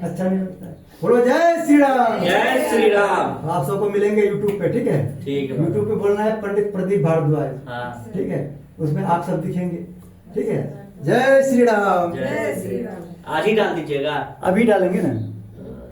अच्छा नहीं लगता है। बोलो जय श्री राम। जय श्री राम। आप सबको मिलेंगे यूट्यूब पे, ठीक है? ठीक है। यूट्यूब पे बोलना है पंडित प्रदीप भारद्वाज, हाँ। ठीक है? उसमें आप सब दिखेंगे, ठीक है? जय श्री राम। जय श्री राम। आज ही डाल दीजिएगा। अभी डालेंगे ना।